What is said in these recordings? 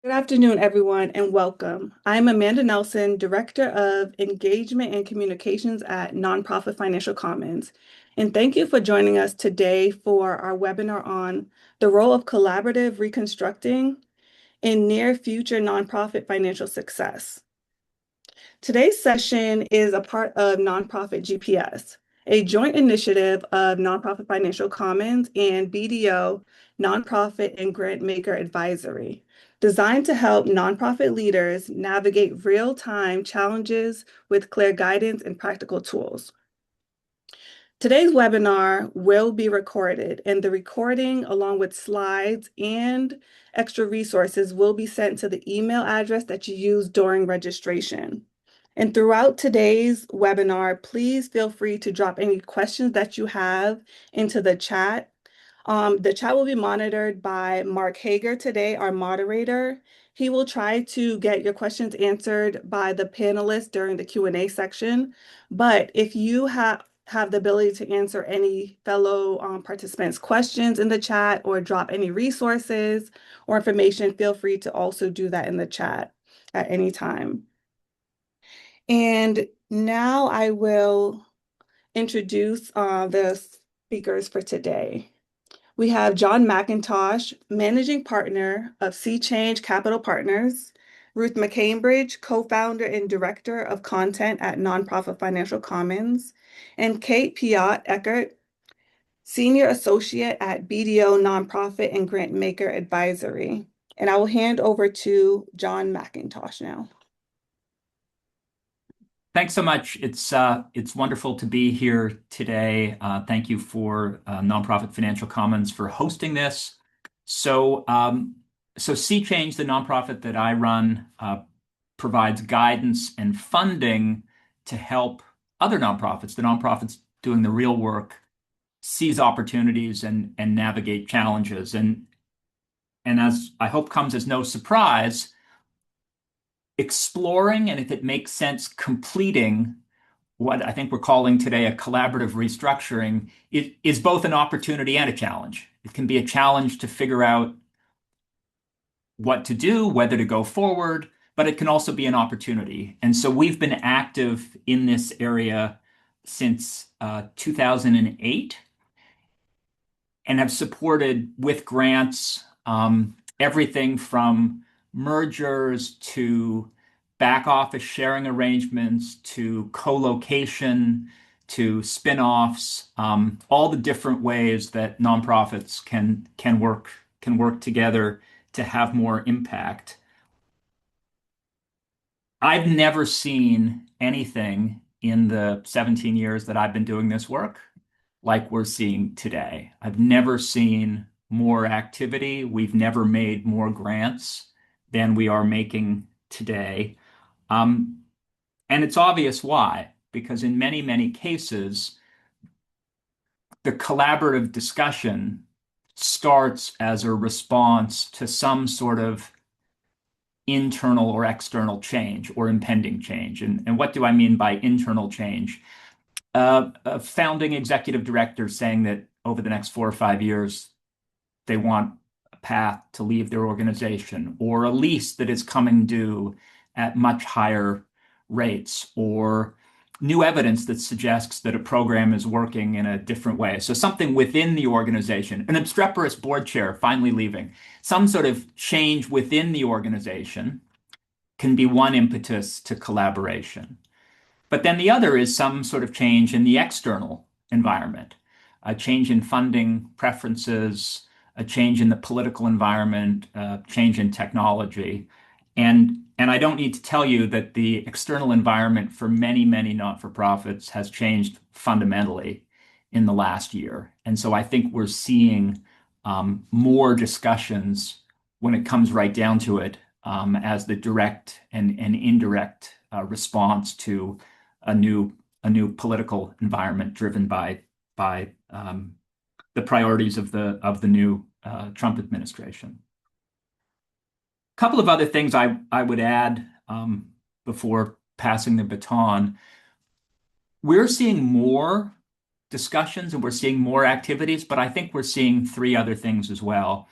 Good afternoon, everyone, and welcome. I'm Amanda Nelson, Director of Engagement and Communications at Nonprofit Financial Commons. And thank you for joining us today for our webinar on the role of collaborative reconstructing in near future nonprofit financial success. Today's session is a part of Nonprofit GPS, a joint initiative of Nonprofit Financial Commons and BDO, Nonprofit and Grantmaker Advisory, designed to help nonprofit leaders navigate real-time challenges with clear guidance and practical tools. Today's webinar will be recorded, and the recording, along with slides and extra resources, will be sent to the email address that you used during registration. And throughout today's webinar, please feel free to drop any questions that you have into the chat. The chat will be monitored by Mark Hager today, our moderator. He will try to get your questions answered by the panelists during the Q&A section. But if you have the ability to answer any fellow participants' questions in the chat or drop any resources or information, feel free to also do that in the chat at any time. And now I will introduce the speakers for today. We have John McIntosh, Managing Partner of SeaChange Capital Partners, Ruth McCambridge, Co-founder and Director of Content at Nonprofit Financial Commons, and Kate Piatt-Eckert, Senior Associate at BDO Nonprofit and Grantmaker Advisory. And I will hand over to John McIntosh now. Thanks so much. It's wonderful to be here today. Thank you for Nonprofit Financial Commons for hosting this. So SeaChange, the nonprofit that I run, provides guidance and funding to help other nonprofits, the nonprofits doing the real work, seize opportunities and navigate challenges. And as I hope comes as no surprise, exploring, and if it makes sense, completing what I think we're calling today a collaborative restructuring is both an opportunity and a challenge. It can be a challenge to figure out what to do, whether to go forward, but it can also be an opportunity. And so we've been active in this area since 2008 and have supported with grants everything from mergers to back office sharing arrangements to co-location to spin-offs, all the different ways that nonprofits can work together to have more impact. I've never seen anything in the 17 years that I've been doing this work like we're seeing today. I've never seen more activity. We've never made more grants than we are making today. And it's obvious why, because in many, many cases, the collaborative discussion starts as a response to some sort of internal or external change or impending change. And what do I mean by internal change? A founding executive director saying that over the next 4 or 5 years, they want a path to leave their organization, or a lease that is coming due at much higher rates, or new evidence that suggests that a program is working in a different way. So something within the organization, an obstreperous board chair finally leaving, some sort of change within the organization can be one impetus to collaboration. But then the other is some sort of change in the external environment, a change in funding preferences, a change in the political environment, a change in technology. And I don't need to tell you that the external environment for many, many not-for-profits has changed fundamentally in the last year. And so I think we're seeing more discussions when it comes right down to it as the direct and indirect response to a new political environment driven by the priorities of the new Trump administration. A couple of other things I would add before passing the baton. We're seeing more discussions and we're seeing more activities, but I think we're seeing 3 other things as well.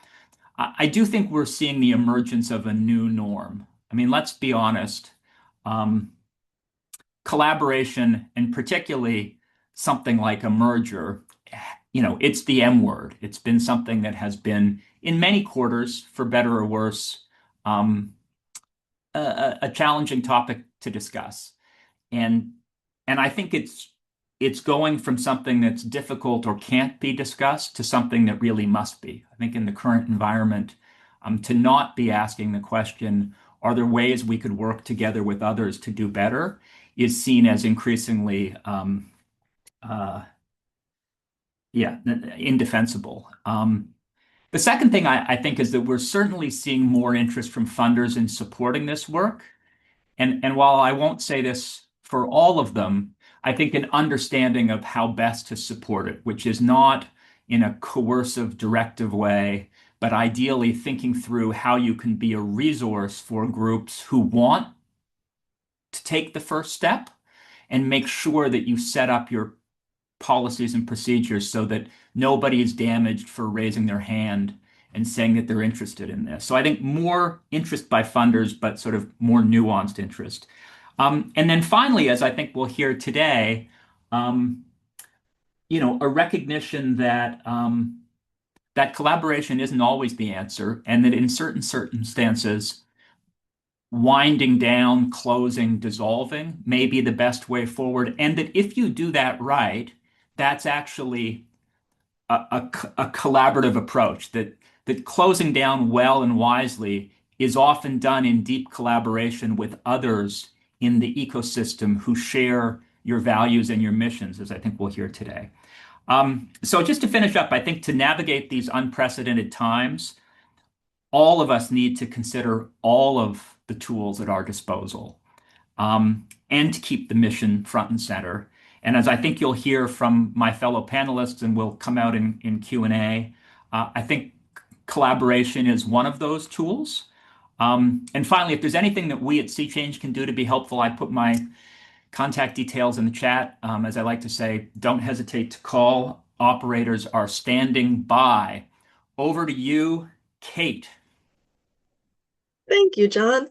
I do think we're seeing the emergence of a new norm. I mean, let's be honest. Um, Collaboration, and particularly something like a merger, it's the M word. It's been something that has been, in many quarters, for better or worse, um, a challenging topic to discuss. And and I think it's going from something that's difficult or can't be discussed to something that really must be. I think in the current environment, to not be asking the question, are there ways we could work together with others to do better, is seen as increasingly, uh, yeah, indefensible. The second thing I think is that we're certainly seeing more interest from funders in supporting this work. And while I won't say this for all of them, I think an understanding of how best to support it, which is not in a coercive, directive way, but ideally thinking through how you can be a resource for groups who want to take the first step and make sure that you set up your policies and procedures so that nobody is damaged for raising their hand and saying that they're interested in this. So I think more interest by funders, but sort of more nuanced interest. And then finally, as I think we'll hear today, um, a recognition that that collaboration isn't always the answer, and that in certain circumstances, winding down, closing, dissolving may be the best way forward, and that if you do that right, that's actually a collaborative approach. That closing down well and wisely is often done in deep collaboration with others in the ecosystem who share your values and your missions, as I think we'll hear today. So just to finish up, I think to navigate these unprecedented times, all of us need to consider all of the tools at our disposal, and to keep the mission front and center. And as I think you'll hear from my fellow panelists and will come out in Q&A, I think collaboration is one of those tools. And finally, if there's anything that we at SeaChange can do to be helpful, I put my contact details in the chat. As I like to say, don't hesitate to call. Operators are standing by. Over to you, Kate. Thank you, John.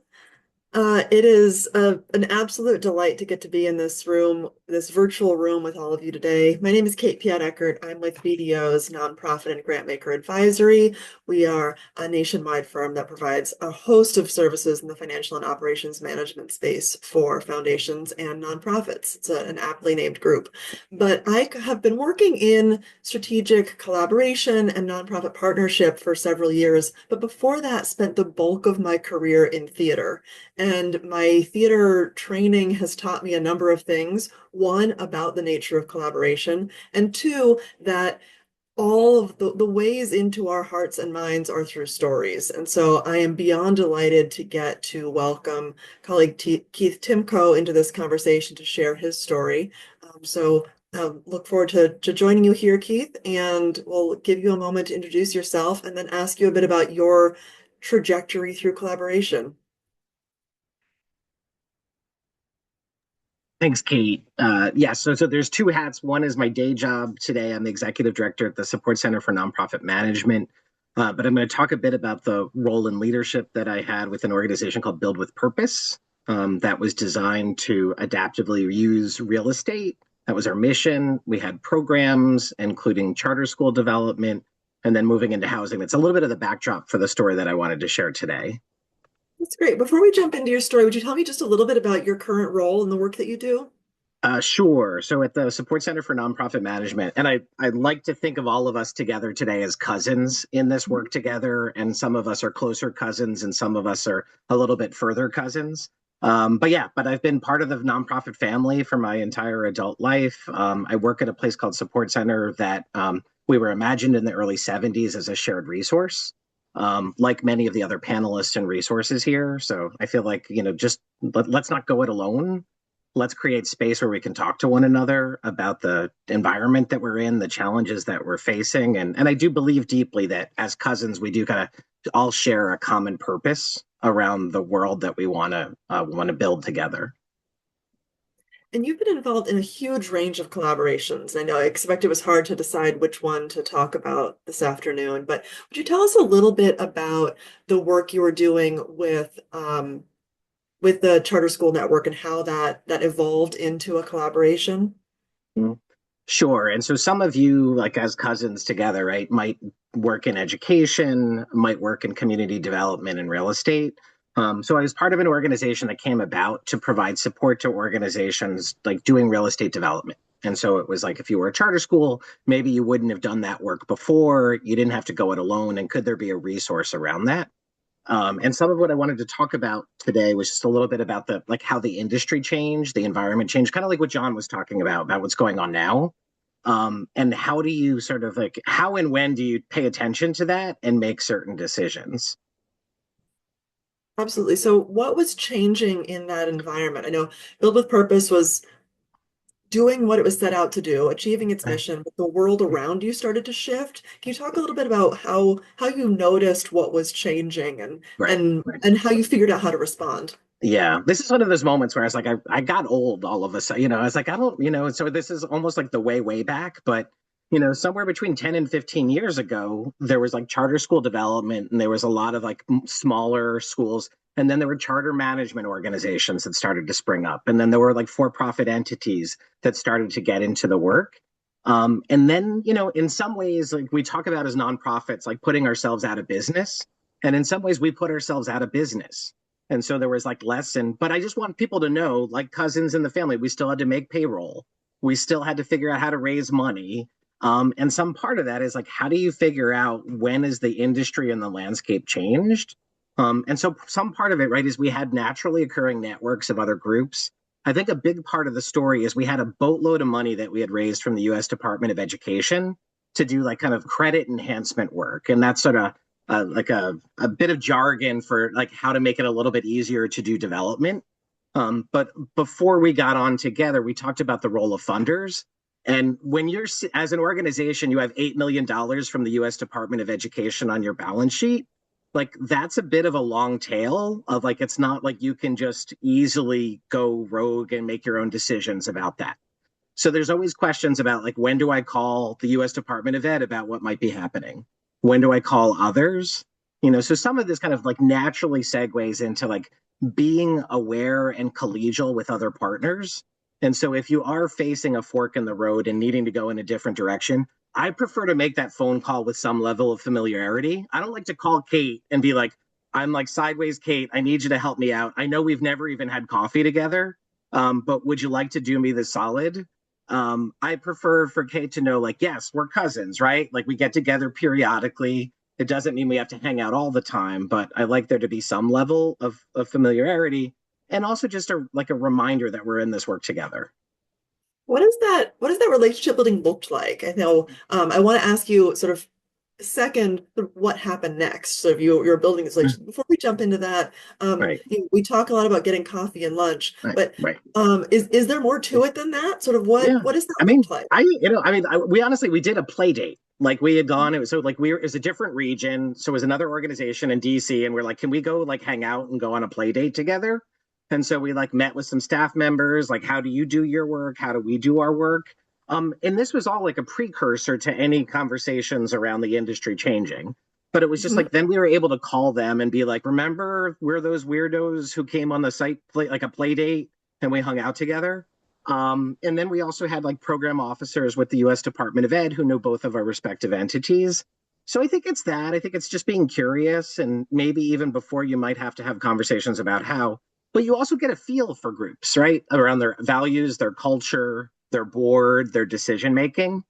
It is an absolute delight to get to be in this room, this virtual room with all of you today. My name is Kate Piatt-Eckert. I'm with BDO's nonprofit and Grantmaker Advisory. We are a nationwide firm that provides a host of services in the financial and operations management space for foundations and nonprofits. It's an aptly named group. But I have been working in strategic collaboration and nonprofit partnership for several years. But before that, spent the bulk of my career in theater. And my theater training has taught me a number of things. One, about the nature of collaboration, and two, that all of the ways into our hearts and minds are through stories. And so I am beyond delighted to get to welcome colleague Keith Timko into this conversation to share his story. Look forward to joining you here, Keith, and we'll give you a moment to introduce yourself and then ask you a bit about your trajectory through collaboration. Thanks, Kate. So there's two hats. One is my day job today. I'm the executive director at the Support Center for Nonprofit Management. But I'm going to talk a bit about the role and leadership that I had with an organization called Build with Purpose, that was designed to adaptively use real estate. That was our mission. We had programs, including charter school development, and then moving into housing. That's a little bit of the backdrop for the story that I wanted to share today. That's great. Before we jump into your story, would you tell me just a little bit about your current role and the work that you do? Sure. So at the Support Center for Nonprofit Management, and I'd like to think of all of us together today as cousins in this work together. And some of us are closer cousins and some of us are a little bit further cousins. But I've been part of the nonprofit family for my entire adult life. I work at a place called Support Center that we were imagined in the early 70s as a shared resource. Like many of the other panelists and resources here. So I feel like, let's not go it alone. Let's create space where we can talk to one another about the environment that we're in, the challenges that we're facing. And I do believe deeply that as cousins, we do kind of all share a common purpose around the world that we want to build together. And you've been involved in a huge range of collaborations. I know I expect it was hard to decide which one to talk about this afternoon, but would you tell us a little bit about the work you were doing with the charter school network and how that evolved into a collaboration? Mm. Sure. And so some of you, like as cousins together, right, might work in education, might work in community development and real estate. So I was part of an organization that came about to provide support to organizations like doing real estate development. And so it was like if you were a charter school, maybe you wouldn't have done that work before, you didn't have to go it alone. And could there be a resource around that? And some of what I wanted to talk about today was just a little bit about the like how the industry changed, the environment changed, kind of like what John was talking about what's going on now. And how do you sort of like how and when do you pay attention to that and make certain decisions? Absolutely. So what was changing in that environment? I know Build with Purpose was doing what it was set out to do, achieving its Right, mission, but the world around you started to shift. Can you talk a little bit about how you noticed what was changing and right, and right. and how you figured out how to respond? Yeah, this is one of those moments where I was like, I got old all of a sudden, I was like, I don't, so this is almost like the way back, but, somewhere between 10 and 15 years ago, there was like charter school development and there was a lot of like smaller schools. And then there were charter management organizations that started to spring up. And then there were like for-profit entities that started to get into the work. And then, in some ways, like we talk about as nonprofits, like putting ourselves out of business. And in some ways, we put ourselves out of business. And so there was like less. But I just want people to know, like cousins in the family, we still had to make payroll. We still had to figure out how to raise money. And some part of that is like, how do you figure out when is the industry and the landscape changed? And so some part of it, right, is we had naturally occurring networks of other groups. I think a big part of the story is we had a boatload of money that we had raised from the US Department of Education to do like kind of credit enhancement work. And that's sort of like a bit of jargon for like how to make it a little bit easier to do development. But before we got on together, we talked about the role of funders. And when you're, as an organization, you have $8 million from the US Department of Education on your balance sheet, like that's a bit of a long tail of like, it's not like you can just easily go rogue and make your own decisions about that. So there's always questions about like, when do I call the US Department of Ed about what might be happening? When do I call others? So some of this kind of like naturally segues into like being aware and collegial with other partners. And so if you are facing a fork in the road and needing to go in a different direction, I prefer to make that phone call with some level of familiarity. I don't like to call Kate and be like, I'm like sideways, Kate, I need you to help me out. I know we've never even had coffee together, but would you like to do me the solid? I prefer for Kate to know, like, yes, we're cousins, right? Like we get together periodically. It doesn't mean we have to hang out all the time, but I like there to be some level of familiarity and also just like a reminder that we're in this work together. What does that relationship building look like? I know I want to ask you sort of second what happened next. So if you're building this relationship, before we jump into that, Right, we talk a lot about getting coffee and lunch, right, but right. is there more to it than that? Sort of Yeah. what does that I mean, look like? we honestly, we did a play date. Like we had gone, it was so like it was a different region. So it was another organization in DC. And we're like, can we go like hang out and go on a play date together? And so we like met with some staff members, like, how do you do your work? How do we do our work? And this was all like a precursor to any conversations around the industry changing. But it was just Mhm. like, then we were able to call them and be like, remember, we're those weirdos who came on the site, like a play date and we hung out together. And then we also had like program officers with the US Department of Ed who know both of our respective entities. So I think it's that. I think it's just being curious and maybe even before you might have to have conversations about how, but you also get a feel for groups, right? Around their values, their culture, their board, their decision making.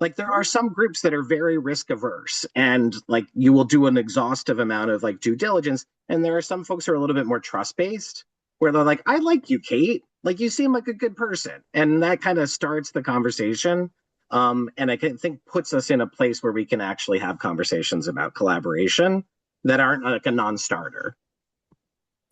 Like there are some groups that are very risk averse and like you will do an exhaustive amount of like due diligence. And there are some folks who are a little bit more trust based where they're like, I like you, Kate. Like you seem like a good person. And that kind of starts the conversation. And I can think puts us in a place where we can actually have conversations about collaboration that aren't like a non-starter.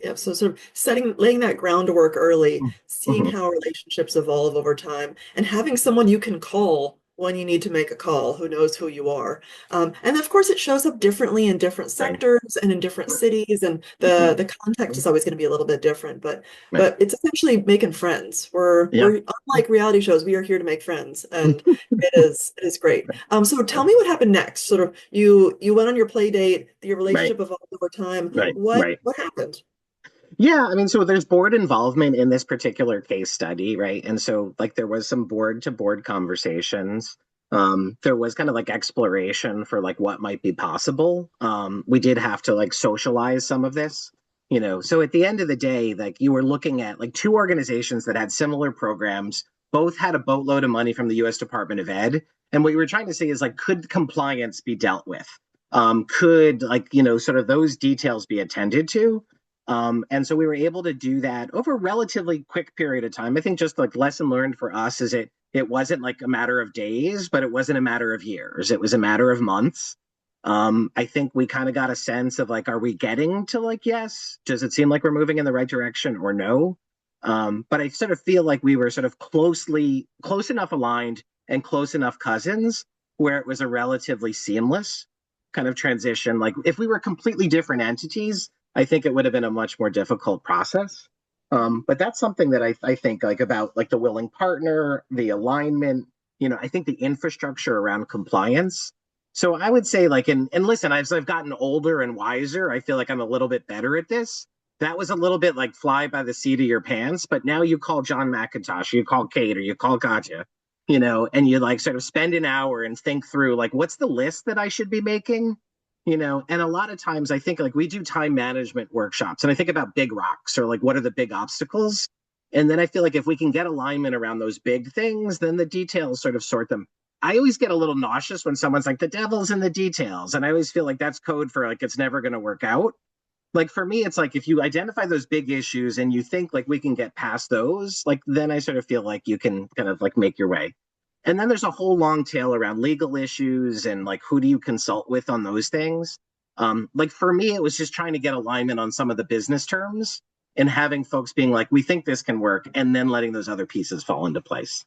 Yeah, so sort of laying that groundwork early, seeing Mhm. how relationships evolve over time, and having someone you can call when you need to make a call, who knows who you are. And of course, it shows up differently in different Right. sectors and in different cities, and Mhm. the context is always going to be a little bit different. Right. But it's essentially making friends. Yeah. We're unlike reality shows, we are here to make friends, and it is great. So tell me what happened next. Sort of you went on your play date, your Right. relationship evolved over time. Right. What Right. what happened? Yeah, I mean, so there's board involvement in this particular case study, right? And so, like, there was some board to board conversations. There was kind of like exploration for like what might be possible. We did have to like socialize some of this, you know. So at the end of the day, like you were looking at like two organizations that had similar programs, both had a boatload of money from the U.S. Department of Ed, and what you were trying to say is like, could compliance be dealt with? Could like sort of those details be attended to? And so we were able to do that over a relatively quick period of time. I think just like lesson learned for us is it wasn't like a matter of days, but it wasn't a matter of years. It was a matter of months. I think we kind of got a sense of like, are we getting to like yes? Does it seem like we're moving in the right direction or no? But I sort of feel like we were sort of close enough aligned and close enough cousins where it was a relatively seamless kind of transition. Like if we were completely different entities, I think it would have been a much more difficult process. But that's something that I think like about like the willing partner, the alignment, I think the infrastructure around compliance. So I would say like, and listen, as I've gotten older and wiser, I feel like I'm a little bit better at this. That was a little bit like fly by the seat of your pants, but now you call John McIntosh, you call Kate, or you call Katya, and you like sort of spend an hour and think through like, what's the list that I should be making? And a lot of times I think like we do time management workshops and I think about big rocks or like what are the big obstacles. And then I feel like if we can get alignment around those big things, then the details sort of sort them. I always get a little nauseous when someone's like, the devil's in the details. And I always feel like that's code for like, it's never going to work out. Like for me, it's like if you identify those big issues and you think like we can get past those, like then I sort of feel like you can kind of like make your way. And then there's a whole long tail around legal issues and like who do you consult with on those things. Like for me, it was just trying to get alignment on some of the business terms and having folks being like, we think this can work, and then letting those other pieces fall into place.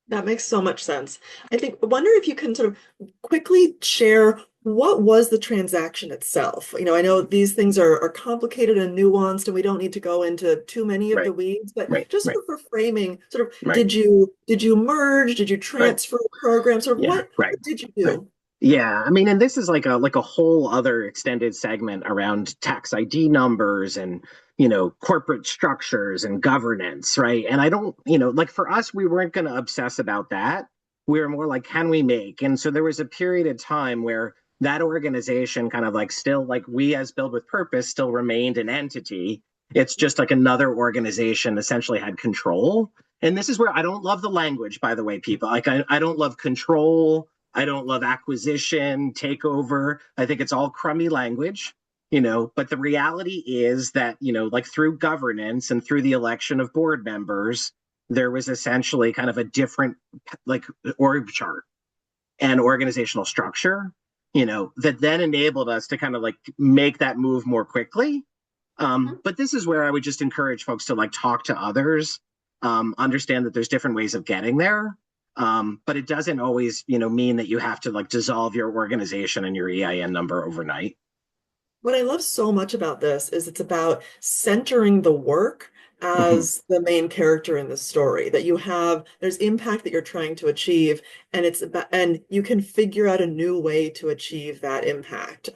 That makes so much sense. I wonder if you can sort of quickly share what was the transaction itself. I know these things are complicated and nuanced, and we don't need to go into too many of Right, the weeds, but right, just right, sort of for framing, sort of right, did you merge? Did you right. transfer programs? Sort of Yeah, right, what did you right. do? Yeah, I mean, and this is like a whole other extended segment around tax ID numbers and corporate structures and governance, right? And I don't, like for us, we weren't going to obsess about that. We were more like, can we make? And so there was a period of time where that organization kind of like still like we as Build with Purpose still remained an entity. It's just like another organization essentially had control. And this is where I don't love the language, by the way, people. Like I don't love control. I don't love acquisition, takeover. I think it's all crummy language, but the reality is that, like through governance and through the election of board members, there was essentially kind of a different like org chart and organizational structure, that then enabled us to kind of like make that move more quickly. But this is where I would just encourage folks to like talk to others, understand that there's different ways of getting there. But it doesn't always, mean that you have to like dissolve your organization and your EIN number overnight. What I love so much about this is it's about centering the work Mhm. as the main character in the story, that there's impact that you're trying to achieve, and you can figure out a new way to achieve that impact.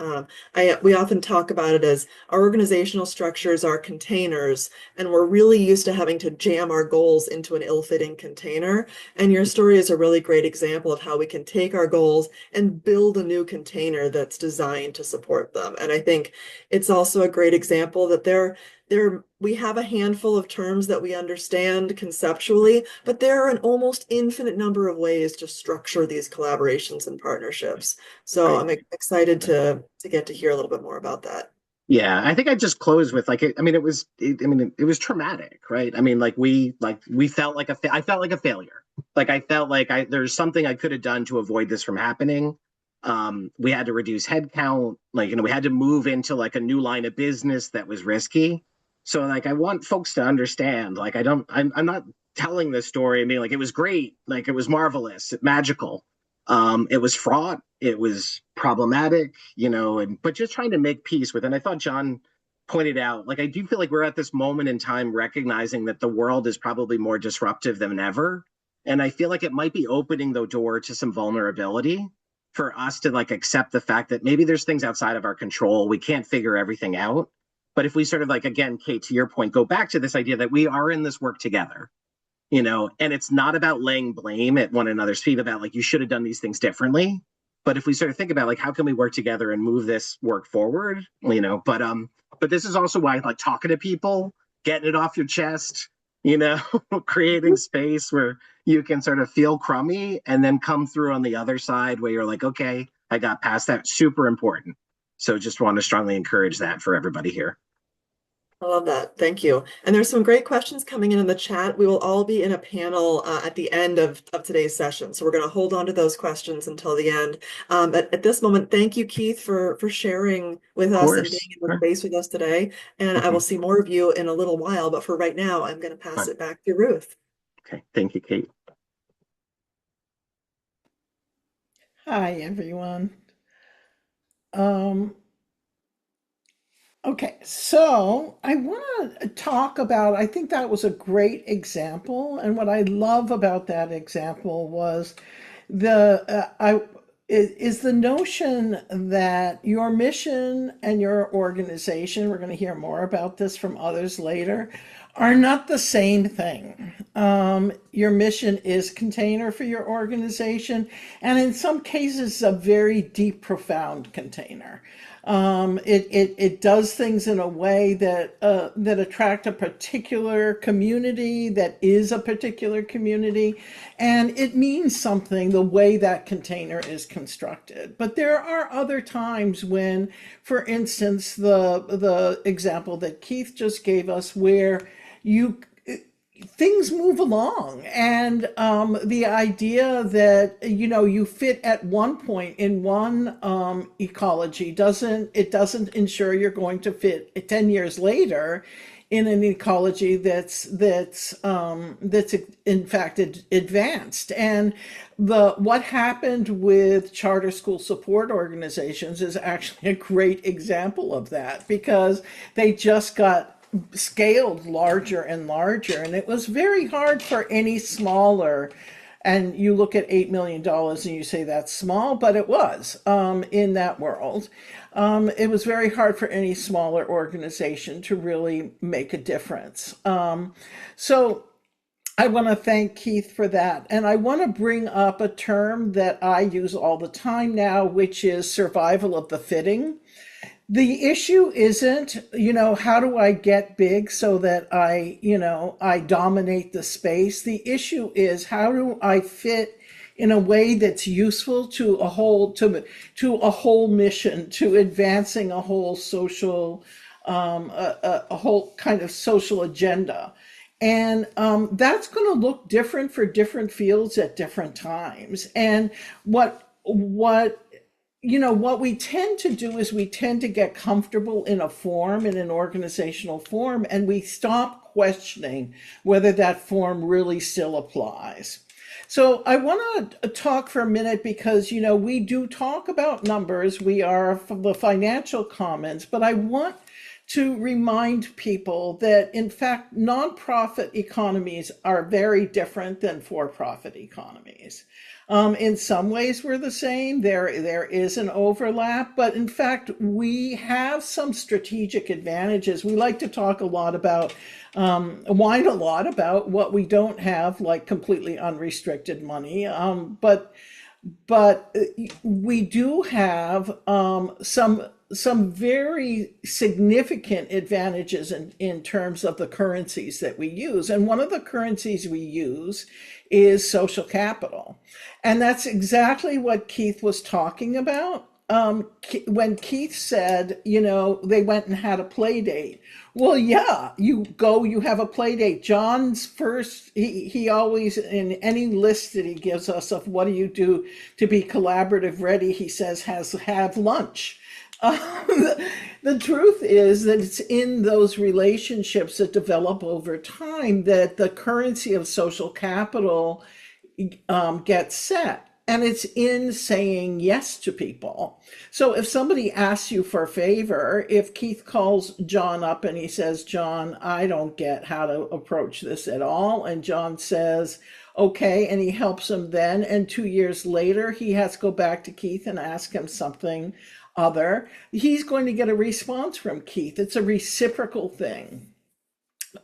We often talk about it as our organizational structures are containers, and we're really used to having to jam our goals into an ill-fitting container. And your story is a really great example of how we can take our goals and build a new container that's designed to support them. And I think it's also a great example that we have a handful of terms that we understand conceptually, but there are an almost infinite number of ways to structure these collaborations and partnerships. So Right. I'm excited to get to hear a little bit more about that. Yeah, I think I just closed with like, I mean, it was traumatic, right? I mean, we felt like I felt like a failure. Like I felt like there's something I could have done to avoid this from happening. We had to reduce headcount, like, we had to move into like a new line of business that was risky. So like, I want folks to understand, like, I'm not telling this story and being like, it was great, like it was marvelous, magical. It was fraught, it was problematic, and but just trying to make peace with it. And I thought John pointed out, like, I do feel like we're at this moment in time recognizing that the world is probably more disruptive than ever. And I feel like it might be opening the door to some vulnerability for us to like accept the fact that maybe there's things outside of our control. We can't figure everything out. But if we sort of like, again, Kate, to your point, go back to this idea that we are in this work together, and it's not about laying blame at one another's feet about like, you should have done these things differently. But if we sort of think about like, how can we work together and move this work forward, but this is also why like talking to people, getting it off your chest, creating space where you can sort of feel crummy and then come through on the other side where you're like, okay, I got past that. Super important. So just want to strongly encourage that for everybody here. I love that. Thank you. And there's some great questions coming in the chat. We will all be in a panel at the end of today's session. So we're going to hold on to those questions until the end. But at this moment, thank you, Keith, for sharing with us and being in the space with us today. And I will see more of you in a little while. But for right now, I'm going to pass it back to Ruth. Okay. Thank you, Kate. Hi, everyone. Okay, so I want to talk about, I think that was a great example. And what I love about that example was is the notion that your mission and your organization, we're going to hear more about this from others later, are not the same thing. Your mission is container for your organization, and in some cases, a very deep, profound container. It does things in a way that attract a particular community, that is a particular community, and it means something the way that container is constructed. But there are other times when, for instance, the example that Keith just gave us, where things move along, and the idea that you fit at one point in one ecology doesn't ensure you're going to fit 10 years later in an ecology that's in fact advanced. And what happened with charter school support organizations is actually a great example of that, because they just got scaled larger and larger, and it was very hard for any smaller, and you look at $8 million and you say that's small, but it was in that world. It was very hard for any smaller organization to really make a difference. So I want to thank Keith for that. And I want to bring up a term that I use all the time now, which is survival of the fitting. The issue isn't, how do I get big so that I dominate the space? The issue is, how do I fit in a way that's useful to a whole mission, to advancing a whole social, a whole kind of social agenda. And that's going to look different for different fields at different times. And what we tend to do is we tend to get comfortable in a form, in an organizational form, and we stop questioning whether that form really still applies. So I want to talk for a minute, because, we do talk about numbers. We are the financial commons, but I want to remind people that, in fact, nonprofit economies are very different than for-profit economies. In some ways, we're the same. There is an overlap, but in fact, we have some strategic advantages. We like to talk a lot about, whine a lot about what we don't have, like completely unrestricted money. But we do have some very significant advantages in terms of the currencies that we use. And one of the currencies we use is social capital. And that's exactly what Keith was talking about. When Keith said, they went and had a play date. Well, yeah, you have a play date. John's first, he always, in any list that he gives us of what do you do to be collaborative ready, he says, have lunch. The truth is that it's in those relationships that develop over time that the currency of social capital gets set. And it's in saying yes to people. So if somebody asks you for a favor, if Keith calls John up and he says, John, I don't get how to approach this at all. And John says, okay, and he helps him then. And 2 years later, he has to go back to Keith and ask him something other. He's going to get a response from Keith. It's a reciprocal thing.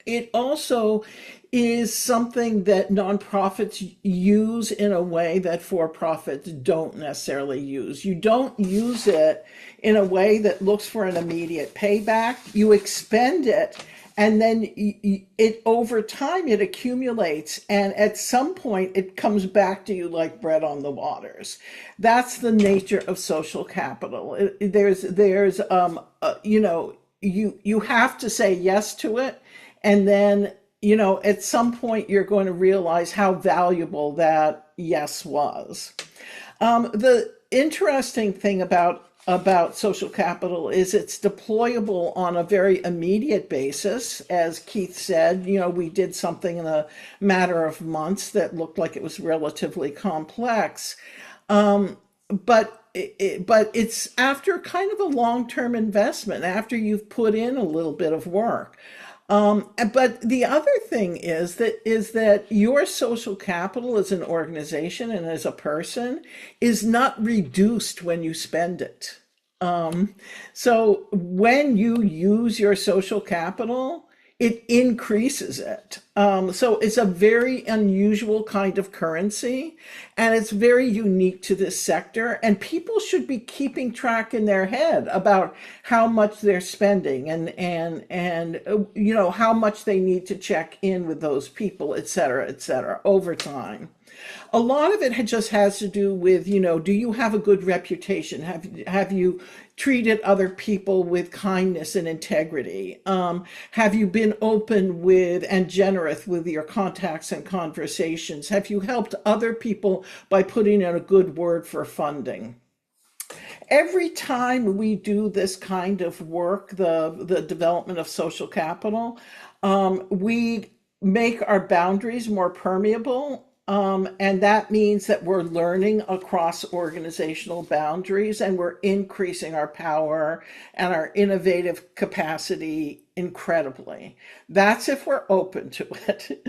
It also is something that nonprofits use in a way that for-profits don't necessarily use. You don't use it in a way that looks for an immediate payback. You expend it, and then it over time it accumulates, and at some point it comes back to you like bread on the waters. That's the nature of social capital. You have to say yes to it. And then, at some point, you're going to realize how valuable that yes was. The interesting thing about social capital is it's deployable on a very immediate basis. As Keith said, we did something in a matter of months that looked like it was relatively complex. But it's after kind of a long-term investment, after you've put in a little bit of work. But the other thing is that your social capital as an organization and as a person is not reduced when you spend it. So when you use your social capital, it increases it. So it's a very unusual kind of currency, and it's very unique to this sector. And people should be keeping track in their head about how much they're spending and how much they need to check in with those people, et cetera, over time. A lot of it just has to do with, do you have a good reputation? Have you treated other people with kindness and integrity? Have you been open with and generous with your contacts and conversations? Have you helped other people by putting in a good word for funding? Every time we do this kind of work, the development of social capital, we make our boundaries more permeable. And that means that we're learning across organizational boundaries, and we're increasing our power and our innovative capacity incredibly. That's if we're open to it.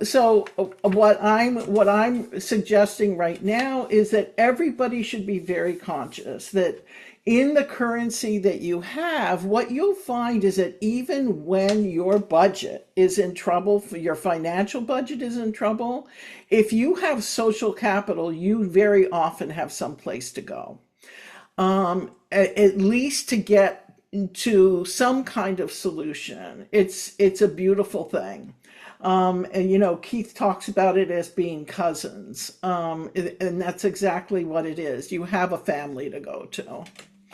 So what I'm suggesting right now is that everybody should be very conscious that in the currency that you have, what you'll find is that even when your budget is in trouble, your financial budget is in trouble, if you have social capital, you very often have some place to go, at least to get to some kind of solution. It's a beautiful thing. And Keith talks about it as being cousins, and that's exactly what it is. You have a family to go to.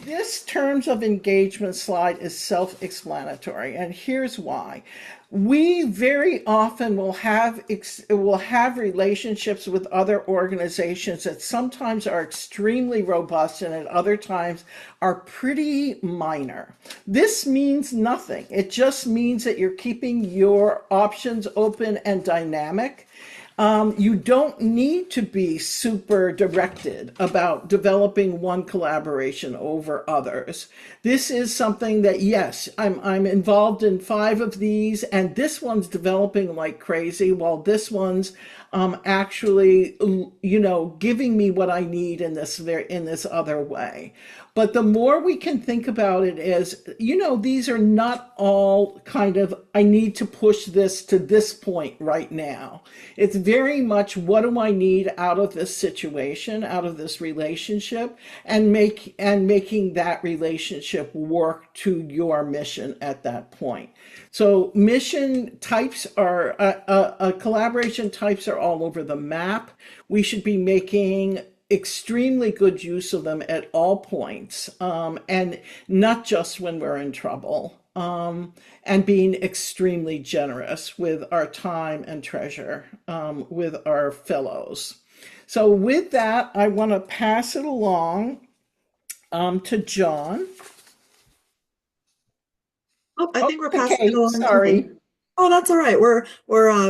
This terms of engagement slide is self-explanatory, and here's why. We very often will have relationships with other organizations that sometimes are extremely robust and at other times are pretty minor. This means nothing. It just means that you're keeping your options open and dynamic. You don't need to be super directed about developing one collaboration over others. This is something that, yes, I'm involved in 5 of these, and this one's developing like crazy, while this one's actually, giving me what I need in this other way. But the more we can think about it as, these are not all kind of, I need to push this to this point right now. It's very much, what do I need out of this situation, out of this relationship, and making that relationship work to your mission at that point. So mission types collaboration types are all over the map. We should be making extremely good use of them at all points, and not just when we're in trouble, and being extremely generous with our time and treasure, with our fellows. So with that, I want to pass it along to John. Oh, I think we're To passing it Kate, along to me. sorry. Oh, that's all right. We're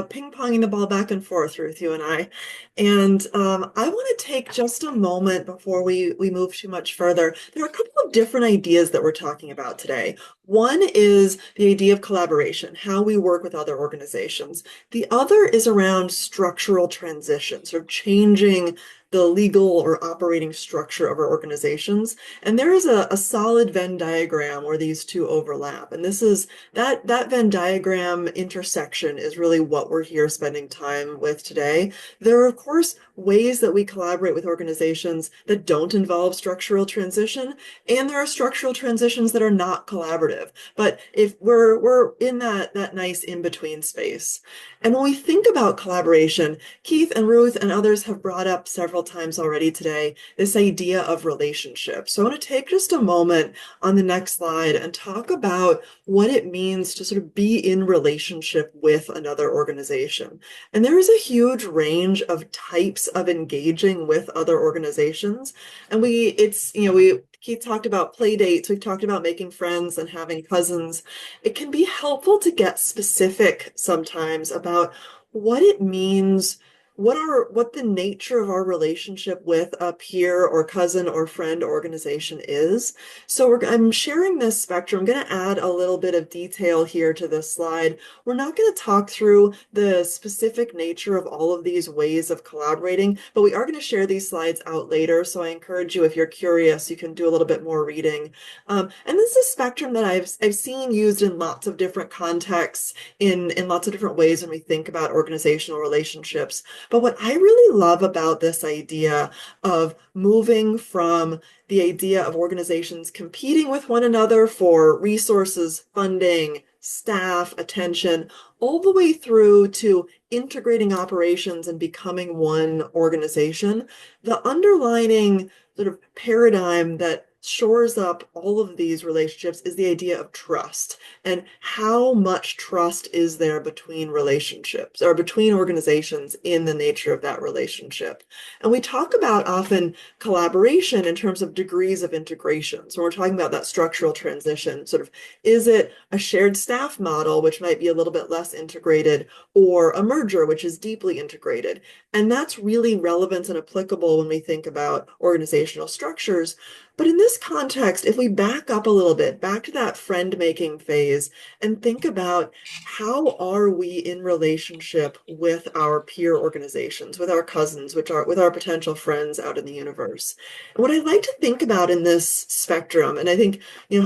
ping-ponging the ball back and forth, Ruth, you and I. And I want to take just a moment before we move too much further. There are a couple of different ideas that we're talking about today. One is the idea of collaboration, how we work with other organizations. The other is around structural transitions, or changing the legal or operating structure of our organizations. And there is a solid Venn diagram where these two overlap. And this is that Venn diagram intersection is really what we're here spending time with today. There are, of course, ways that we collaborate with organizations that don't involve structural transition, and there are structural transitions that are not collaborative. But if we're in that nice in-between space. And when we think about collaboration, Keith and Ruth and others have brought up several times already today this idea of relationship. So I want to take just a moment on the next slide and talk about what it means to sort of be in relationship with another organization. And there is a huge range of types of engaging with other organizations. And Keith talked about play dates, we've talked about making friends and having cousins. It can be helpful to get specific sometimes about what it means, what the nature of our relationship with a peer or cousin or friend organization is. So I'm sharing this spectrum. I'm going to add a little bit of detail here to this slide. We're not going to talk through the specific nature of all of these ways of collaborating, but we are going to share these slides out later. So I encourage you, if you're curious, you can do a little bit more reading. And this is a spectrum that I've seen used in lots of different contexts, in lots of different ways when we think about organizational relationships. But what I really love about this idea of moving from the idea of organizations competing with one another for resources, funding, staff, attention, all the way through to integrating operations and becoming one organization, the underlining sort of paradigm that shores up all of these relationships is the idea of trust, and how much trust is there between relationships or between organizations in the nature of that relationship. And we talk about often collaboration in terms of degrees of integration. So we're talking about that structural transition, sort of, is it a shared staff model, which might be a little bit less integrated, or a merger, which is deeply integrated? And that's really relevant and applicable when we think about organizational structures. But in this context, if we back up a little bit, back to that friend-making phase, and think about how are we in relationship with our peer organizations, with our cousins, with our potential friends out in the universe. And what I like to think about in this spectrum, and I think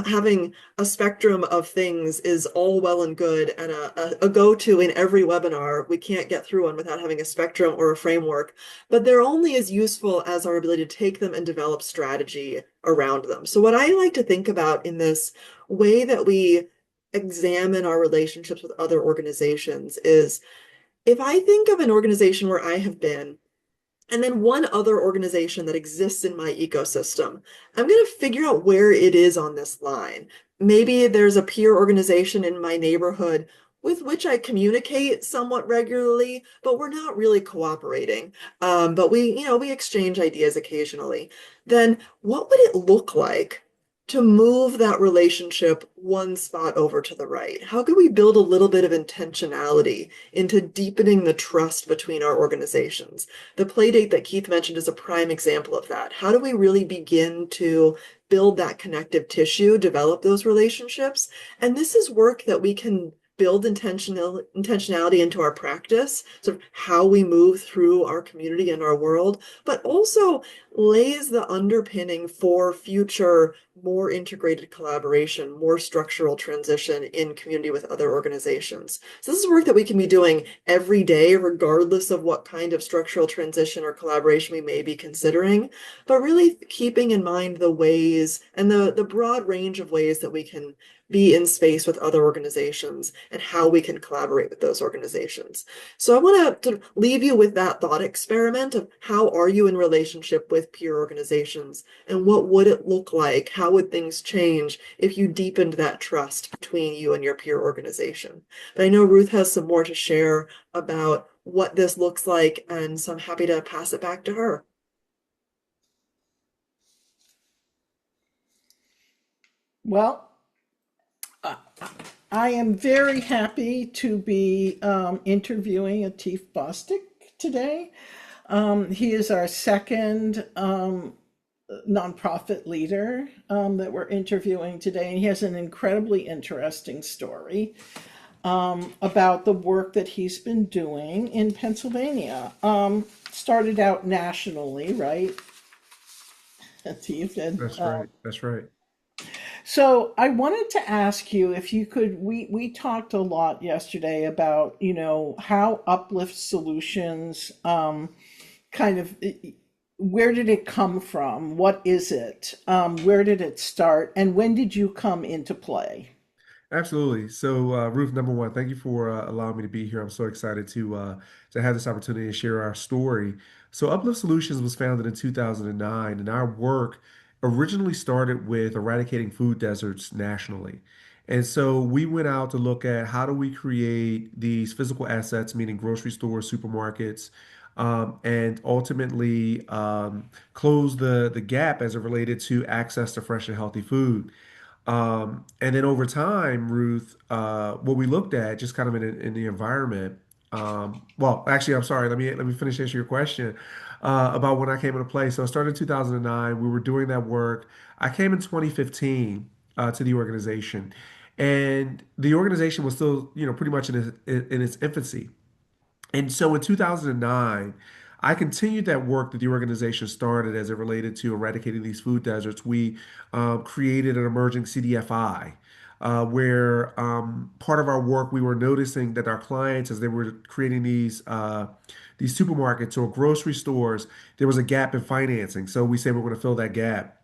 having a spectrum of things is all well and good, and a go-to in every webinar. We can't get through one without having a spectrum or a framework, but they're only as useful as our ability to take them and develop strategy around them. So what I like to think about in this way that we examine our relationships with other organizations is, if I think of an organization where I have been, and then one other organization that exists in my ecosystem, I'm going to figure out where it is on this line. Maybe there's a peer organization in my neighborhood with which I communicate somewhat regularly, but we're not really cooperating. But we exchange ideas occasionally. Then what would it look like to move that relationship one spot over to the right? How could we build a little bit of intentionality into deepening the trust between our organizations? The playdate that Keith mentioned is a prime example of that. How do we really begin to build that connective tissue, develop those relationships? And this is work that we can build intentionality into our practice, sort of how we move through our community and our world, but also lays the underpinning for future, more integrated collaboration, more structural transition in community with other organizations. So this is work that we can be doing every day, regardless of what kind of structural transition or collaboration we may be considering, but really keeping in mind the ways and the broad range of ways that we can be in space with other organizations and how we can collaborate with those organizations. So I want to leave you with that thought experiment of, how are you in relationship with peer organizations, and what would it look like? How would things change if you deepened that trust between you and your peer organization? But I know Ruth has some more to share about what this looks like, and so I'm happy to pass it back to her. Well, I am very happy to be interviewing Atif Bostic today. He is our second nonprofit leader that we're interviewing today, and he has an incredibly interesting story about the work that he's been doing in Pennsylvania. Started out nationally, right, Atif? And, That's right. That's right. so I wanted to ask you if you could, we talked a lot yesterday about, how Uplift Solutions kind of, where did it come from? What is it? Where did it start? And when did you come into play? Absolutely. So, Ruth, number one, thank you for allowing me to be here. I'm so excited to have this opportunity to share our story. So, Uplift Solutions was founded in 2009, and our work originally started with eradicating food deserts nationally. And so we went out to look at how do we create these physical assets, meaning grocery stores, supermarkets, and ultimately close the gap as it related to access to fresh and healthy food. And then over time, Ruth, what we looked at just kind of in the environment. Well, actually, I'm sorry. Let me finish answering your question about when I came into play. So I started in 2009. We were doing that work. I came in 2015 to the organization, and the organization was still, pretty much in its infancy. And so in 2009, I continued that work that the organization started as it related to eradicating these food deserts. We created an emerging CDFI, where part of our work, we were noticing that our clients, as they were creating these supermarkets or grocery stores, there was a gap in financing. So we said we're going to fill that gap.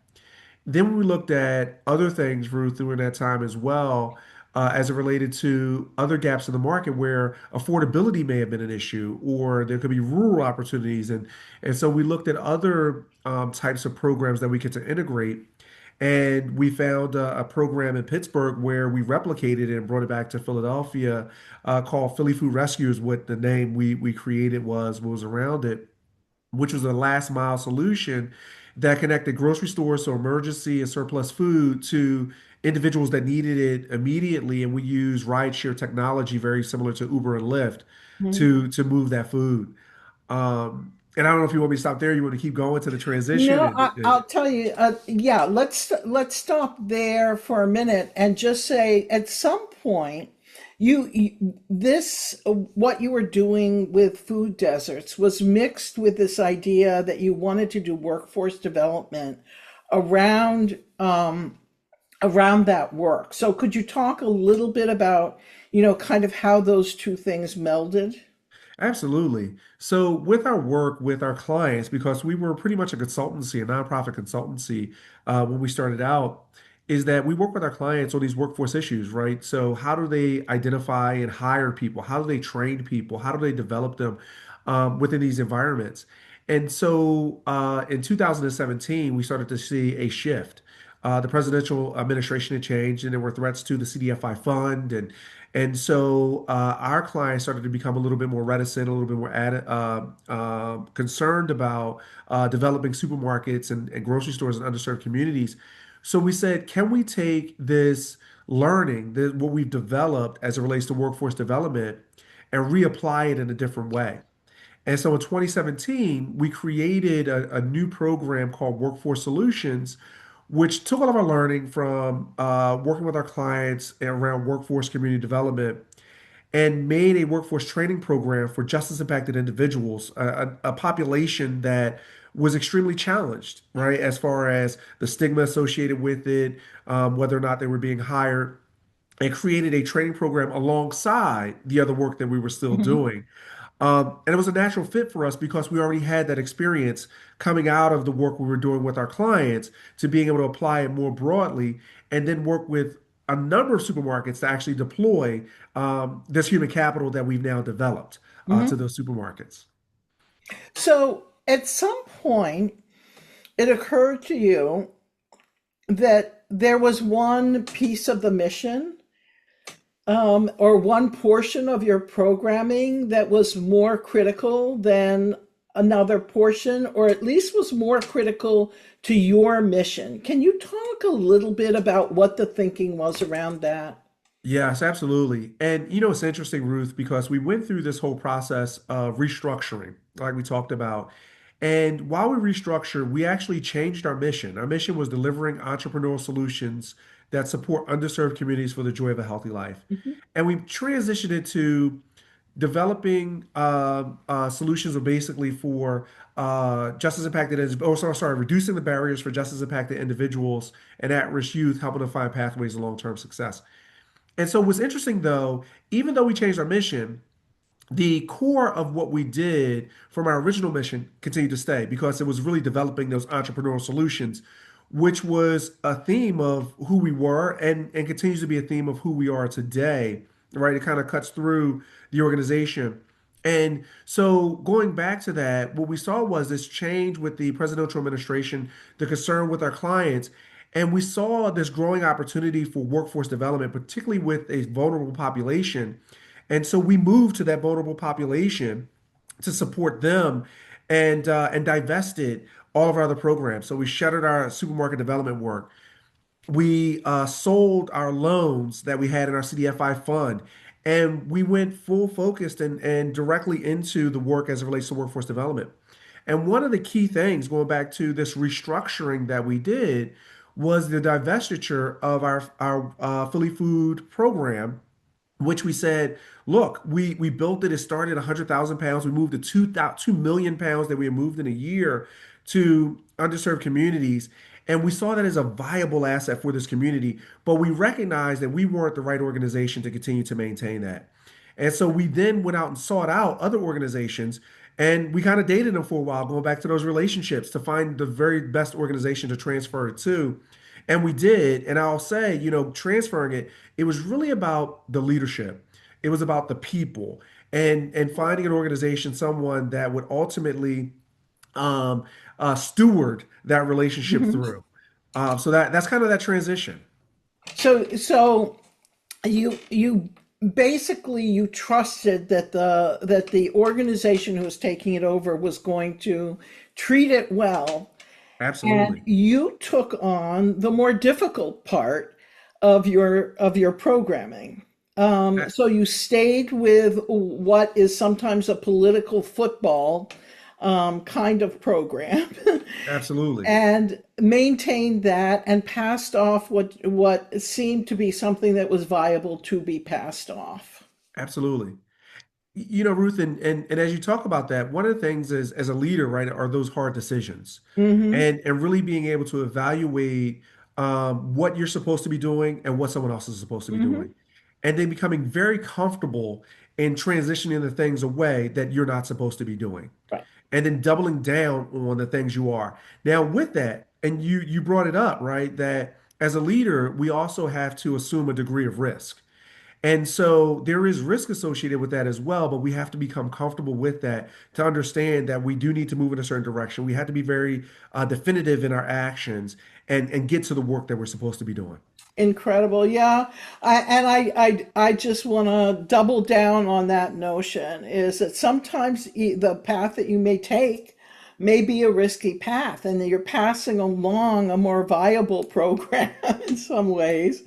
Then we looked at other things, Ruth, during that time as well, as it related to other gaps in the market where affordability may have been an issue, or there could be rural opportunities, and so we looked at other types of programs that we could to integrate. And we found a program in Pittsburgh where we replicated it and brought it back to Philadelphia, called Philly Food Rescues. What the name we created was, what was around it, which was a last mile solution that connected grocery stores, so emergency and surplus food, to individuals that needed it immediately. And we use rideshare technology, very similar to Uber and Lyft, to move that food. And I don't know if you want me to stop there. You want to keep going to the transition? No, I'll tell you. Yeah, let's stop there for a minute and just say, at some point, this what you were doing with food deserts was mixed with this idea that you wanted to do workforce development around around that work. So could you talk a little bit about, kind of how those two things melded? Absolutely. So, with our work with our clients, because we were pretty much a consultancy, a nonprofit consultancy, when we started out, is that we work with our clients on these workforce issues, right? So, how do they identify and hire people? How do they train people? How do they develop them within these environments? And so, in 2017, we started to see a shift. The presidential administration had changed, and there were threats to the CDFI fund, and so our clients started to become a little bit more reticent, a little bit more concerned about developing supermarkets and grocery stores in underserved communities. So we said, can we take this learning, what we've developed as it relates to workforce development, and reapply it in a different way? And so in 2017, we created a new program called Workforce Solutions, which took all of our learning from working with our clients around workforce community development and made a workforce training program for justice impacted individuals, a population that was extremely challenged, right, as far as the stigma associated with it, whether or not they were being hired, and created a training program alongside the other work that we were still Mhm. doing. And it was a natural fit for us because we already had that experience coming out of the work we were doing with our clients to being able to apply it more broadly and then work with a number of supermarkets to actually deploy this human capital that we've now developed to Mhm. those supermarkets. So at some point, it occurred to you that there was one piece of the mission, or one portion of your programming that was more critical than another portion, or at least was more critical to your mission. Can you talk a little bit about what the thinking was around that? Yes, absolutely. And it's interesting, Ruth, because we went through this whole process of restructuring, like we talked about. And while we restructured, we actually changed our mission. Our mission was delivering entrepreneurial solutions that support underserved communities for the joy of a healthy life. Mhm. And we transitioned it to developing solutions are basically for justice impacted, reducing the barriers for justice impacted individuals and at-risk youth, helping them find pathways to long-term success. And so what's interesting though, even though we changed our mission, the core of what we did from our original mission continued to stay because it was really developing those entrepreneurial solutions, which was a theme of who we were and continues to be a theme of who we are today, right? It kind of cuts through the organization. And so going back to that, what we saw was this change with the presidential administration, the concern with our clients, and we saw this growing opportunity for workforce development, particularly with a vulnerable population. And so we moved to that vulnerable population to support them and divested all of our other programs. So we shuttered our supermarket development work. We sold our loans that we had in our CDFI fund, and we went full focused and directly into the work as it relates to workforce development. And one of the key things, going back to this restructuring that we did, was the divestiture of our Philly Food program, which we said, look, we built it. It started at 100,000 pounds. We moved to 2 million pounds that we had moved in a year to underserved communities. And we saw that as a viable asset for this community. But we recognized that we weren't the right organization to continue to maintain that. And so we then went out and sought out other organizations and we kind of dated them for a while, going back to those relationships to find the very best organization to transfer it to. And we did. And I'll say, transferring it, it was really about the leadership. It was about the people and finding an organization, someone that would ultimately um, steward that relationship Mhm. through. So that's kind of that transition. So you basically you trusted that the organization who was taking it over was going to treat it well, and Absolutely. you took on the more difficult part of your programming. A- So you stayed with what is sometimes a political football kind of program, Absolutely. and maintained that and passed off what seemed to be something that was viable to be passed off. Absolutely. Ruth, and as you talk about that, one of the things is as a leader, right, are those hard decisions Hmm. and really being able to evaluate what you're supposed to be doing and what someone else is supposed to be Hmm. doing. And then becoming very comfortable in transitioning the things away that you're not supposed to be doing. Right. And then doubling down on the things you are. Now, with that, and you brought it up, right, that as a leader, we also have to assume a degree of risk. And so there is risk associated with that as well, but we have to become comfortable with that to understand that we do need to move in a certain direction. We have to be very definitive in our actions and get to the work that we're supposed to be doing. Incredible. Yeah. I just want to double down on that notion is that sometimes the path that you may take may be a risky path and that you're passing along a more viable program in some ways,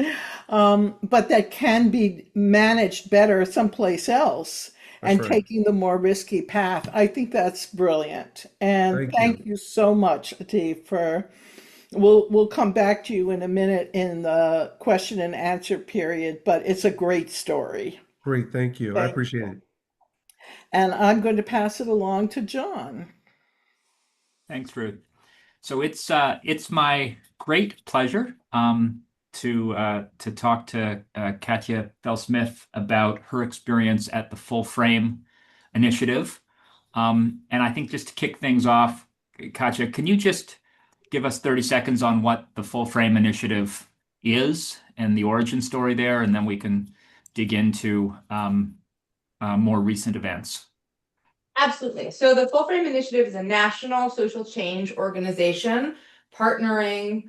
but that can be managed better someplace else That's and right. taking the more risky path. I think that's brilliant. And Thank you. thank you so much, Atif, for we'll come back to you in a minute in the question and answer period, but it's a great story. Great. Thank you. I Thank appreciate you. it. And I'm going to pass it along to John. Thanks, Ruth. So it's my great pleasure to talk to Katya Bell-Smith about her experience at the Full Frame Initiative. And I think just to kick things off, Katya, can you just give us 30 seconds on what the Full Frame Initiative is and the origin story there, and then we can dig into more recent events. Absolutely. So the Full Frame Initiative is a national social change organization partnering,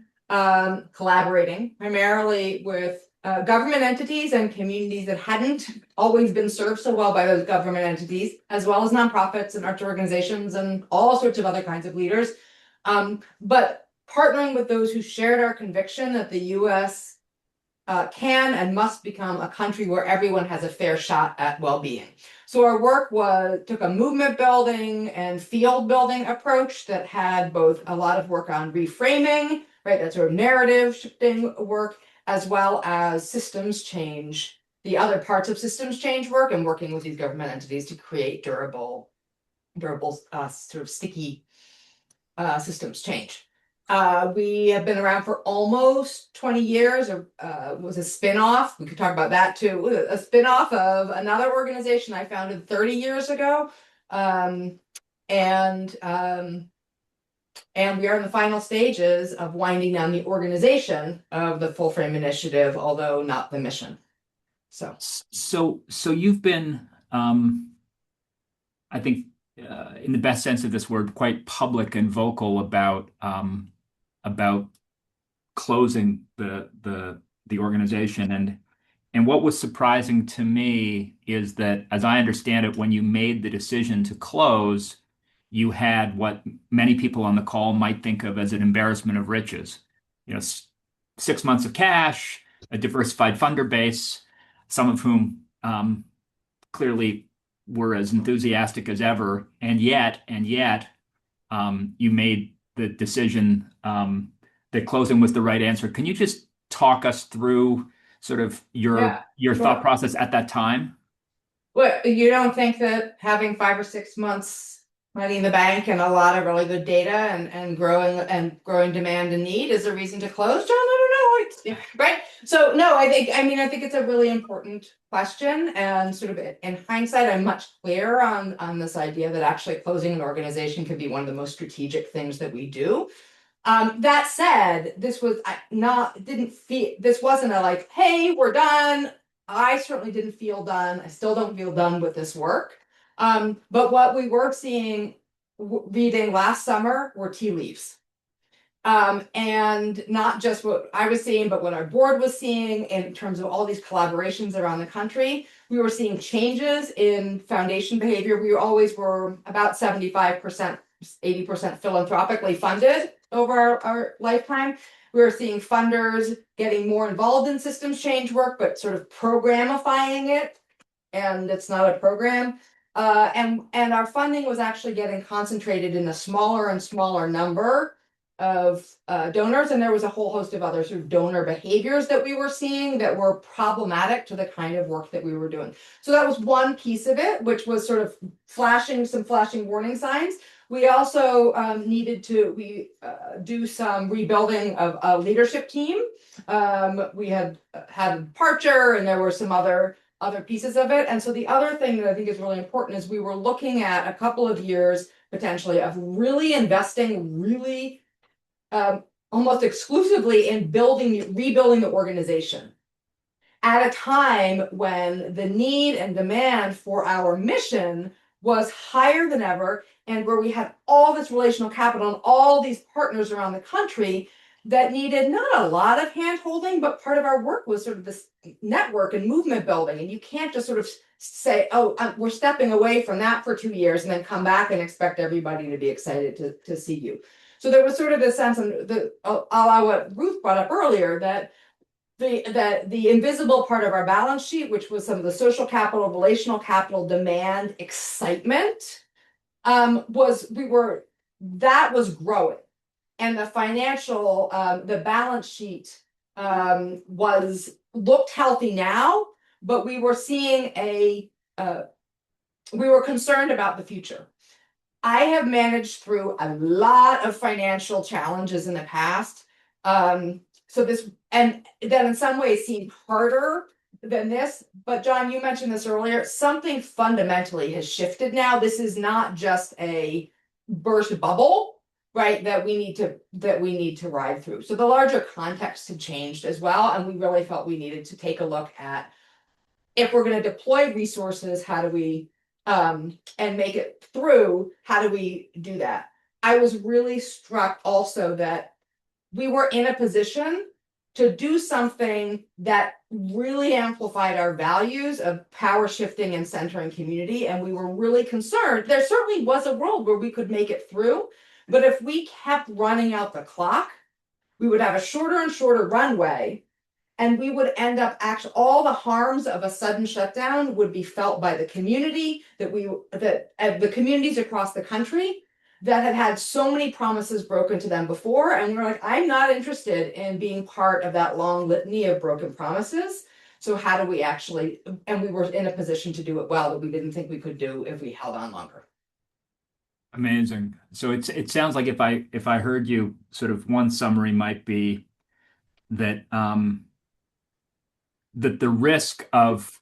collaborating primarily with government entities and communities that hadn't always been served so well by those government entities, as well as nonprofits and arts organizations and all sorts of other kinds of leaders. But partnering with those who shared our conviction that the US can and must become a country where everyone has a fair shot at well-being. So our work took a movement building and field building approach that had both a lot of work on reframing, right, that sort of narrative shifting work, as well as systems change, the other parts of systems change work, and working with these government entities to create durable, sort of sticky systems change. We have been around for almost 20 years, or was a spin-off. We could talk about that too. A spin-off of another organization I founded 30 years ago. And we are in the final stages of winding down the organization of the Full Frame Initiative, although not the mission. So you've been, I think, in the best sense of this word, quite public and vocal about closing the organization. And what was surprising to me is that, as I understand it, when you made the decision to close, you had what many people on the call might think of as an embarrassment of riches. 6 months of cash, a diversified funder base, some of whom clearly were as enthusiastic as ever, and yet, you made the decision that closing was the right answer. Can you just talk us through sort of your thought process at that time? Well, you don't think that having 5 or 6 months money in the bank and a lot of really good data and growing demand and need is a reason to close, John? I don't know. Right? So no, I think it's a really important question, and sort of in hindsight, I'm much clearer on this idea that actually closing an organization could be one of the most strategic things that we do. That said, this wasn't a like, hey, we're done. I certainly didn't feel done. I still don't feel done with this work. But what we were seeing, reading last summer, were tea leaves. And not just what I was seeing, but what our board was seeing in terms of all these collaborations around the country. We were seeing changes in foundation behavior. We always were about 75%, 80% philanthropically funded over our lifetime. We were seeing funders getting more involved in systems change work, but sort of programifying it. And it's not a program. And our funding was actually getting concentrated in a smaller and smaller number of donors, and there was a whole host of other sort of donor behaviors that we were seeing that were problematic to the kind of work that we were doing. So that was one piece of it, which was sort of flashing warning signs. We also needed to do some rebuilding of a leadership team. We had a departure, and there were some other pieces of it. And so the other thing that I think is really important is we were looking at a couple of years potentially of really investing almost exclusively in rebuilding the organization at a time when the need and demand for our mission was higher than ever, and where we had all this relational capital and all these partners around the country that needed not a lot of hand-holding, but part of our work was sort of this network and movement building. And you can't just sort of say, oh, we're stepping away from that for 2 years and then come back and expect everybody to be excited to see you. So there was sort of a sense, and a la what Ruth brought up earlier, that the invisible part of our balance sheet, which was some of the social capital, relational capital, demand, excitement, was growing. And the financial, the balance sheet looked healthy now, but we were seeing we were concerned about the future. I have managed through a lot of financial challenges in the past. So this, and that in some ways seemed harder than this. But John, you mentioned this earlier, something fundamentally has shifted now. This is not just a burst bubble, right, that we need to ride through. So the larger context had changed as well. And we really felt we needed to take a look at, if we're going to deploy resources, how do we, and make it through, how do we do that? I was really struck also that we were in a position to do something that really amplified our values of power shifting and centering community. And we were really concerned. There certainly was a world where we could make it through, but if we kept running out the clock, we would have a shorter and shorter runway, and we would end up actually all the harms of a sudden shutdown would be felt by the community that the communities across the country that had had so many promises broken to them before. And we were like, I'm not interested in being part of that long litany of broken promises. So how do we actually, and we were in a position to do it well that we didn't think we could do if we held on longer. Amazing. So it sounds like if I heard you, sort of one summary might be that that the risk of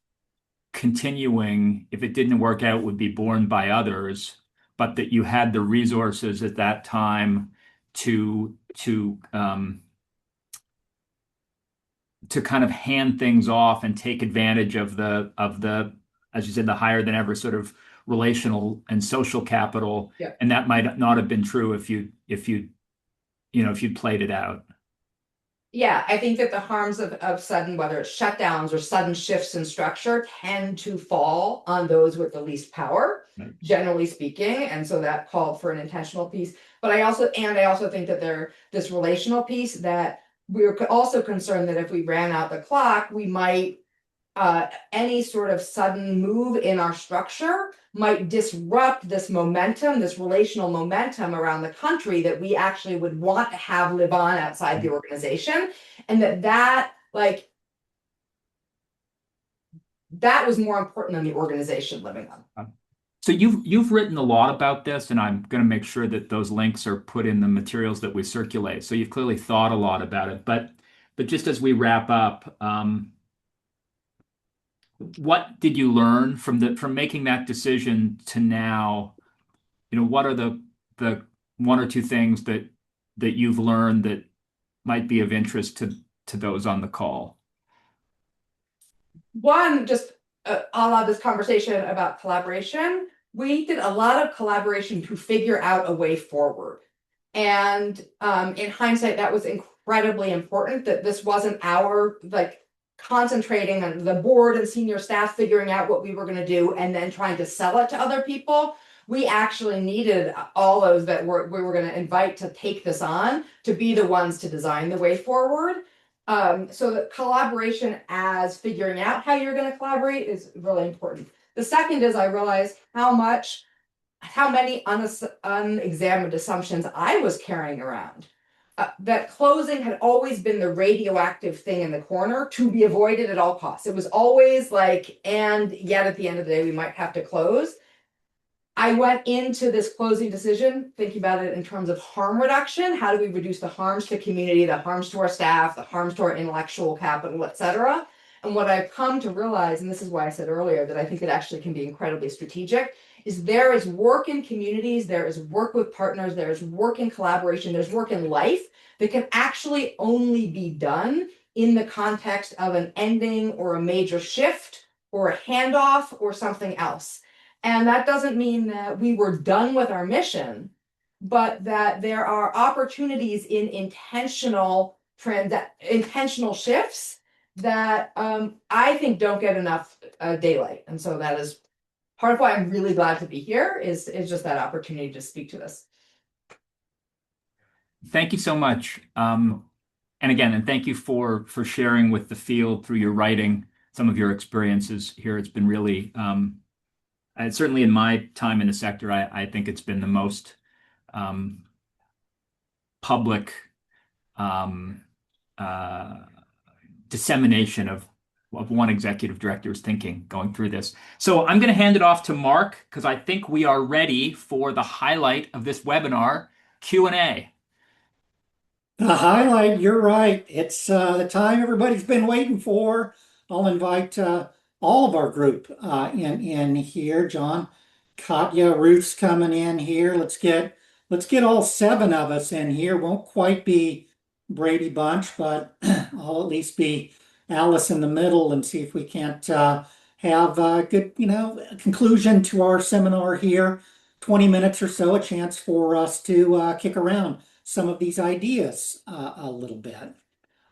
continuing, if it didn't work out, would be borne by others, but that you had the resources at that time to kind of hand things off and take advantage of the as you said, the higher than ever sort of relational and social capital. Yeah. And that might not have been true if you'd played it out. Yeah, I think that the harms of sudden, whether it's shutdowns or sudden shifts in structure, tend to fall on those with the least power, Right. generally speaking. And so that called for an intentional piece. But I also think that this relational piece, that we were also concerned that if we ran out the clock, we might any sort of sudden move in our structure might disrupt this momentum, this relational momentum around the country that we actually would want to have live on outside the organization. And that was more important than the organization living on. So you've written a lot about this, and I'm going to make sure that those links are put in the materials that we circulate. So you've clearly thought a lot about it. But just as we wrap up, what did you learn from making that decision to now? What are the one or two things that you've learned that might be of interest to those on the call? One, just a la this conversation about collaboration, we did a lot of collaboration to figure out a way forward. And in hindsight, that was incredibly important, that this wasn't our concentrating on the board and senior staff figuring out what we were going to do and then trying to sell it to other people. We actually needed all those that we were going to invite to take this on to be the ones to design the way forward. So the collaboration as figuring out how you're going to collaborate is really important. The second is I realized how many unexamined assumptions I was carrying around. That closing had always been the radioactive thing in the corner to be avoided at all costs. It was always and yet at the end of the day, we might have to close. I went into this closing decision thinking about it in terms of harm reduction. How do we reduce the harms to community, the harms to our staff, the harms to our intellectual capital, et cetera? And what I've come to realize, and this is why I said earlier that I think it actually can be incredibly strategic, is there is work in communities, there is work with partners, there is work in collaboration, there's work in life that can actually only be done in the context of an ending or a major shift or a handoff or something else. And that doesn't mean that we were done with our mission, but that there are opportunities in intentional shifts that I think don't get enough daylight. And so that is part of why I'm really glad to be here is just that opportunity to speak to this. Thank you so much. And thank you for sharing with the field through your writing some of your experiences here. It's been really, certainly in my time in the sector, I think it's been the most public dissemination of one executive director's thinking going through this. So I'm going to hand it off to Mark because I think we are ready for the highlight of this webinar, Q&A. The highlight, you're right. It's the time everybody's been waiting for. I'll invite all of our group in here. John, Katya, Ruth's coming in here. Let's get all 7 of us in here. Won't quite be Brady Bunch, but I'll at least be Alice in the middle and see if we can't have a good, conclusion to our seminar here. 20 minutes or so, a chance for us to kick around some of these ideas a little bit.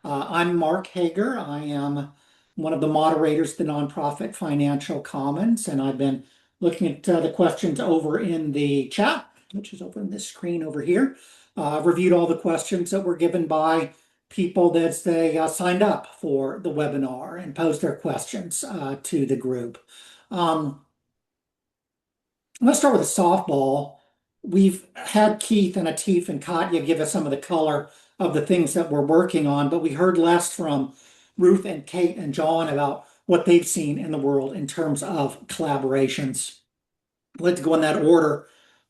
I'm Mark Hager. I am one of the moderators of the Nonprofit Financial Commons, and I've been looking at the questions over in the chat, which is over in this screen over here. I've reviewed all the questions that were given by people that they signed up for the webinar and posed their questions to the group. Let's start with a softball. We've had Keith and Atif and Katya give us some of the color of the things that we're working on, but we heard less from Ruth and Kate and John about what they've seen in the world in terms of collaborations. Let's go in that order.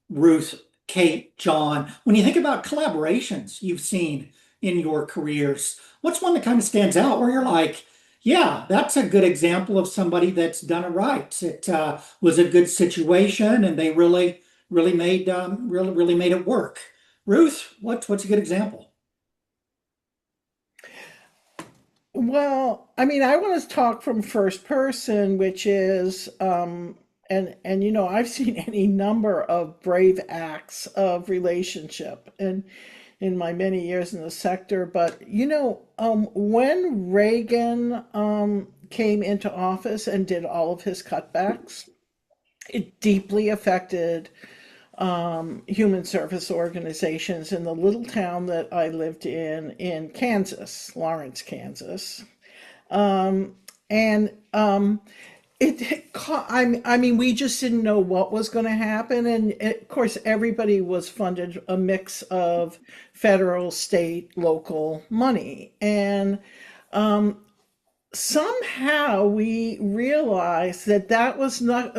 Ruth, Kate, John. When you think about collaborations you've seen in your careers, what's one that kind of stands out where you're like, yeah, that's a good example of somebody that's done it right. It was a good situation, and they really made it work. Ruth, what's a good example? Well, I mean, I want to talk from first person, which is, and I've seen any number of brave acts of relationship and in my many years in the sector. But when Reagan came into office and did all of his cutbacks, it deeply affected human service organizations in the little town that I lived in Kansas, Lawrence, Kansas. And I mean, we just didn't know what was going to happen. And of course, everybody was funded a mix of federal, state, local money. And somehow we realized that was not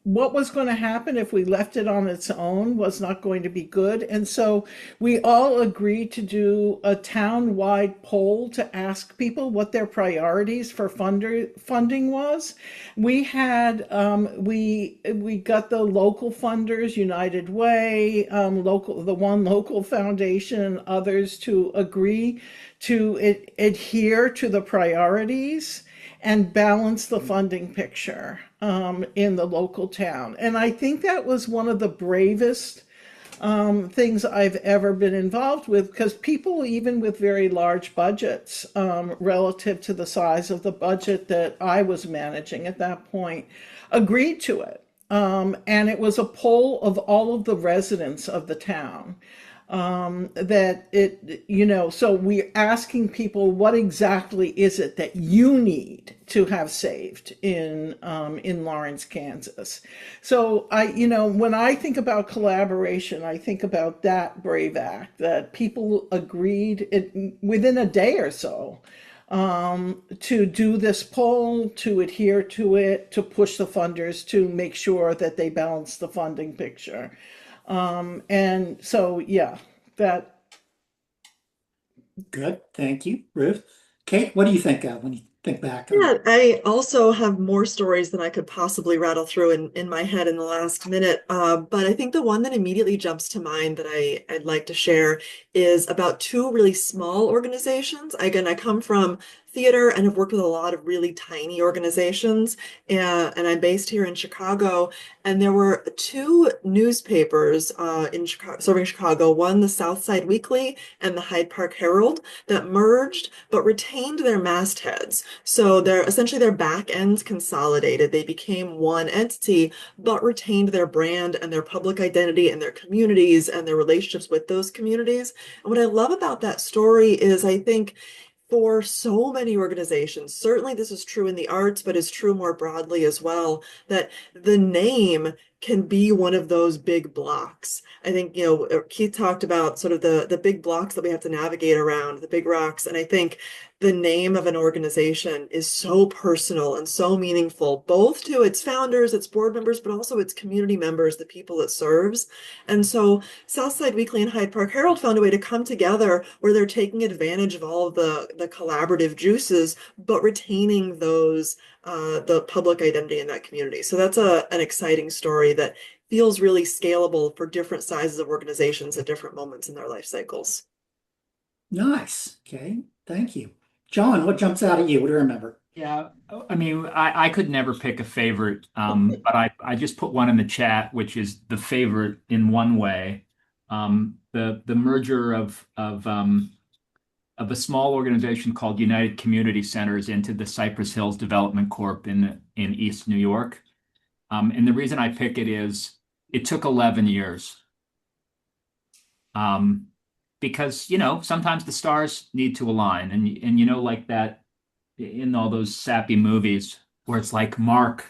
what was going to happen if we left it on its own was not going to be good. And so we all agreed to do a town-wide poll to ask people what their priorities for funding was. We had we got the local funders, United Way, the one local foundation, others to agree to adhere to the priorities and balance the funding picture in the local town. And I think that was one of the bravest things I've ever been involved with, because people, even with very large budgets, relative to the size of the budget that I was managing at that point, agreed to it. And it was a poll of all of the residents of the town. So we're asking people, what exactly is it that you need to have saved in Lawrence, Kansas? So when I think about collaboration, I think about that brave act that people agreed within a day or so to do this poll, to adhere to it, to push the funders to make sure that they balance the funding picture. And so, yeah, that. Good. Thank you, Ruth. Kate, what do you think of when you think back? Yeah, I also have more stories than I could possibly rattle through in my head in the last minute. But I think the one that immediately jumps to mind that I'd like to share is about two really small organizations. Again, I come from theater and have worked with a lot of really tiny organizations, and I'm based here in Chicago. And there were two newspapers in Chicago, serving Chicago, one the South Side Weekly and the Hyde Park Herald, that merged but retained their mastheads. So their back ends consolidated. They became one entity, but retained their brand and their public identity and their communities and their relationships with those communities. And what I love about that story is, I think, for so many organizations, certainly this is true in the arts, but is true more broadly as well, that the name can be one of those big blocks. I think, Keith talked about sort of the big blocks that we have to navigate around, the big rocks. And I think the name of an organization is so personal and so meaningful, both to its founders, its board members, but also its community members, the people it serves. And so Southside Weekly and Hyde Park Herald found a way to come together where they're taking advantage of all of the collaborative juices, but retaining those the public identity in that community. So that's an exciting story that feels really scalable for different sizes of organizations at different moments in their life cycles. Nice. Okay. Thank you. John, what jumps out at you? What do you remember? Yeah, I mean, I could never pick a favorite, but I just put one in the chat, which is the favorite in one way. The merger of of a small organization called United Community Centers into the Cypress Hills Development Corp in East New York. And the reason I pick it is it took 11 years. Because, sometimes the stars need to align. And like that in all those sappy movies where it's like, Mark,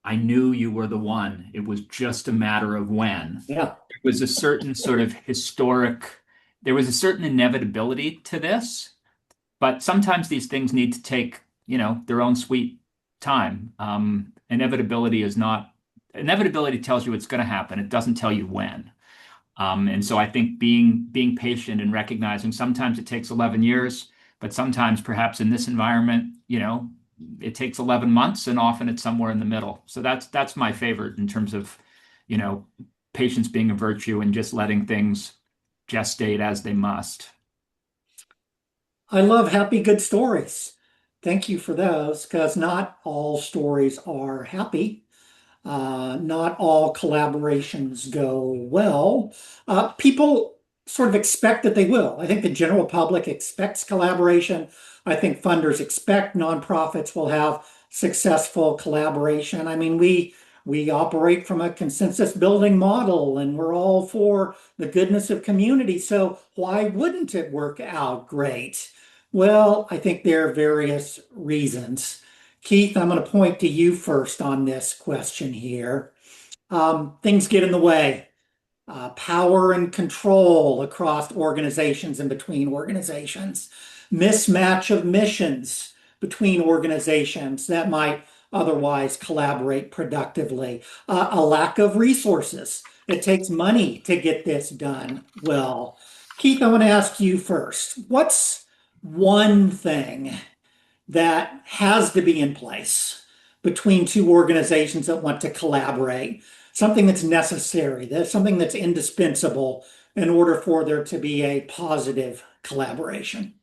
I knew you were the one. It was just a matter of when. Yeah. It was a certain sort of there was a certain inevitability to this, but sometimes these things need to take, their own sweet time. Inevitability tells you it's going to happen. It doesn't tell you when. And so I think being patient and recognizing sometimes it takes 11 years, but sometimes perhaps in this environment, it takes 11 months and often it's somewhere in the middle. So that's my favorite in terms of, patience being a virtue and just letting things gestate as they must. I love happy, good stories. Thank you for those, because not all stories are happy. Not all collaborations go well. People sort of expect that they will. I think the general public expects collaboration. I think funders expect nonprofits will have successful collaboration. I mean, we operate from a consensus building model, and we're all for the goodness of community. So why wouldn't it work out great? Well, I think there are various reasons. Keith, I'm going to point to you first on this question here. Things get in the way. Power and control across organizations and between organizations. Mismatch of missions between organizations that might otherwise collaborate productively. A lack of resources. It takes money to get this done well. Keith, I want to ask you first. What's one thing that has to be in place between two organizations that want to collaborate? Something that's necessary, that's something that's indispensable in order for there to be a positive collaboration.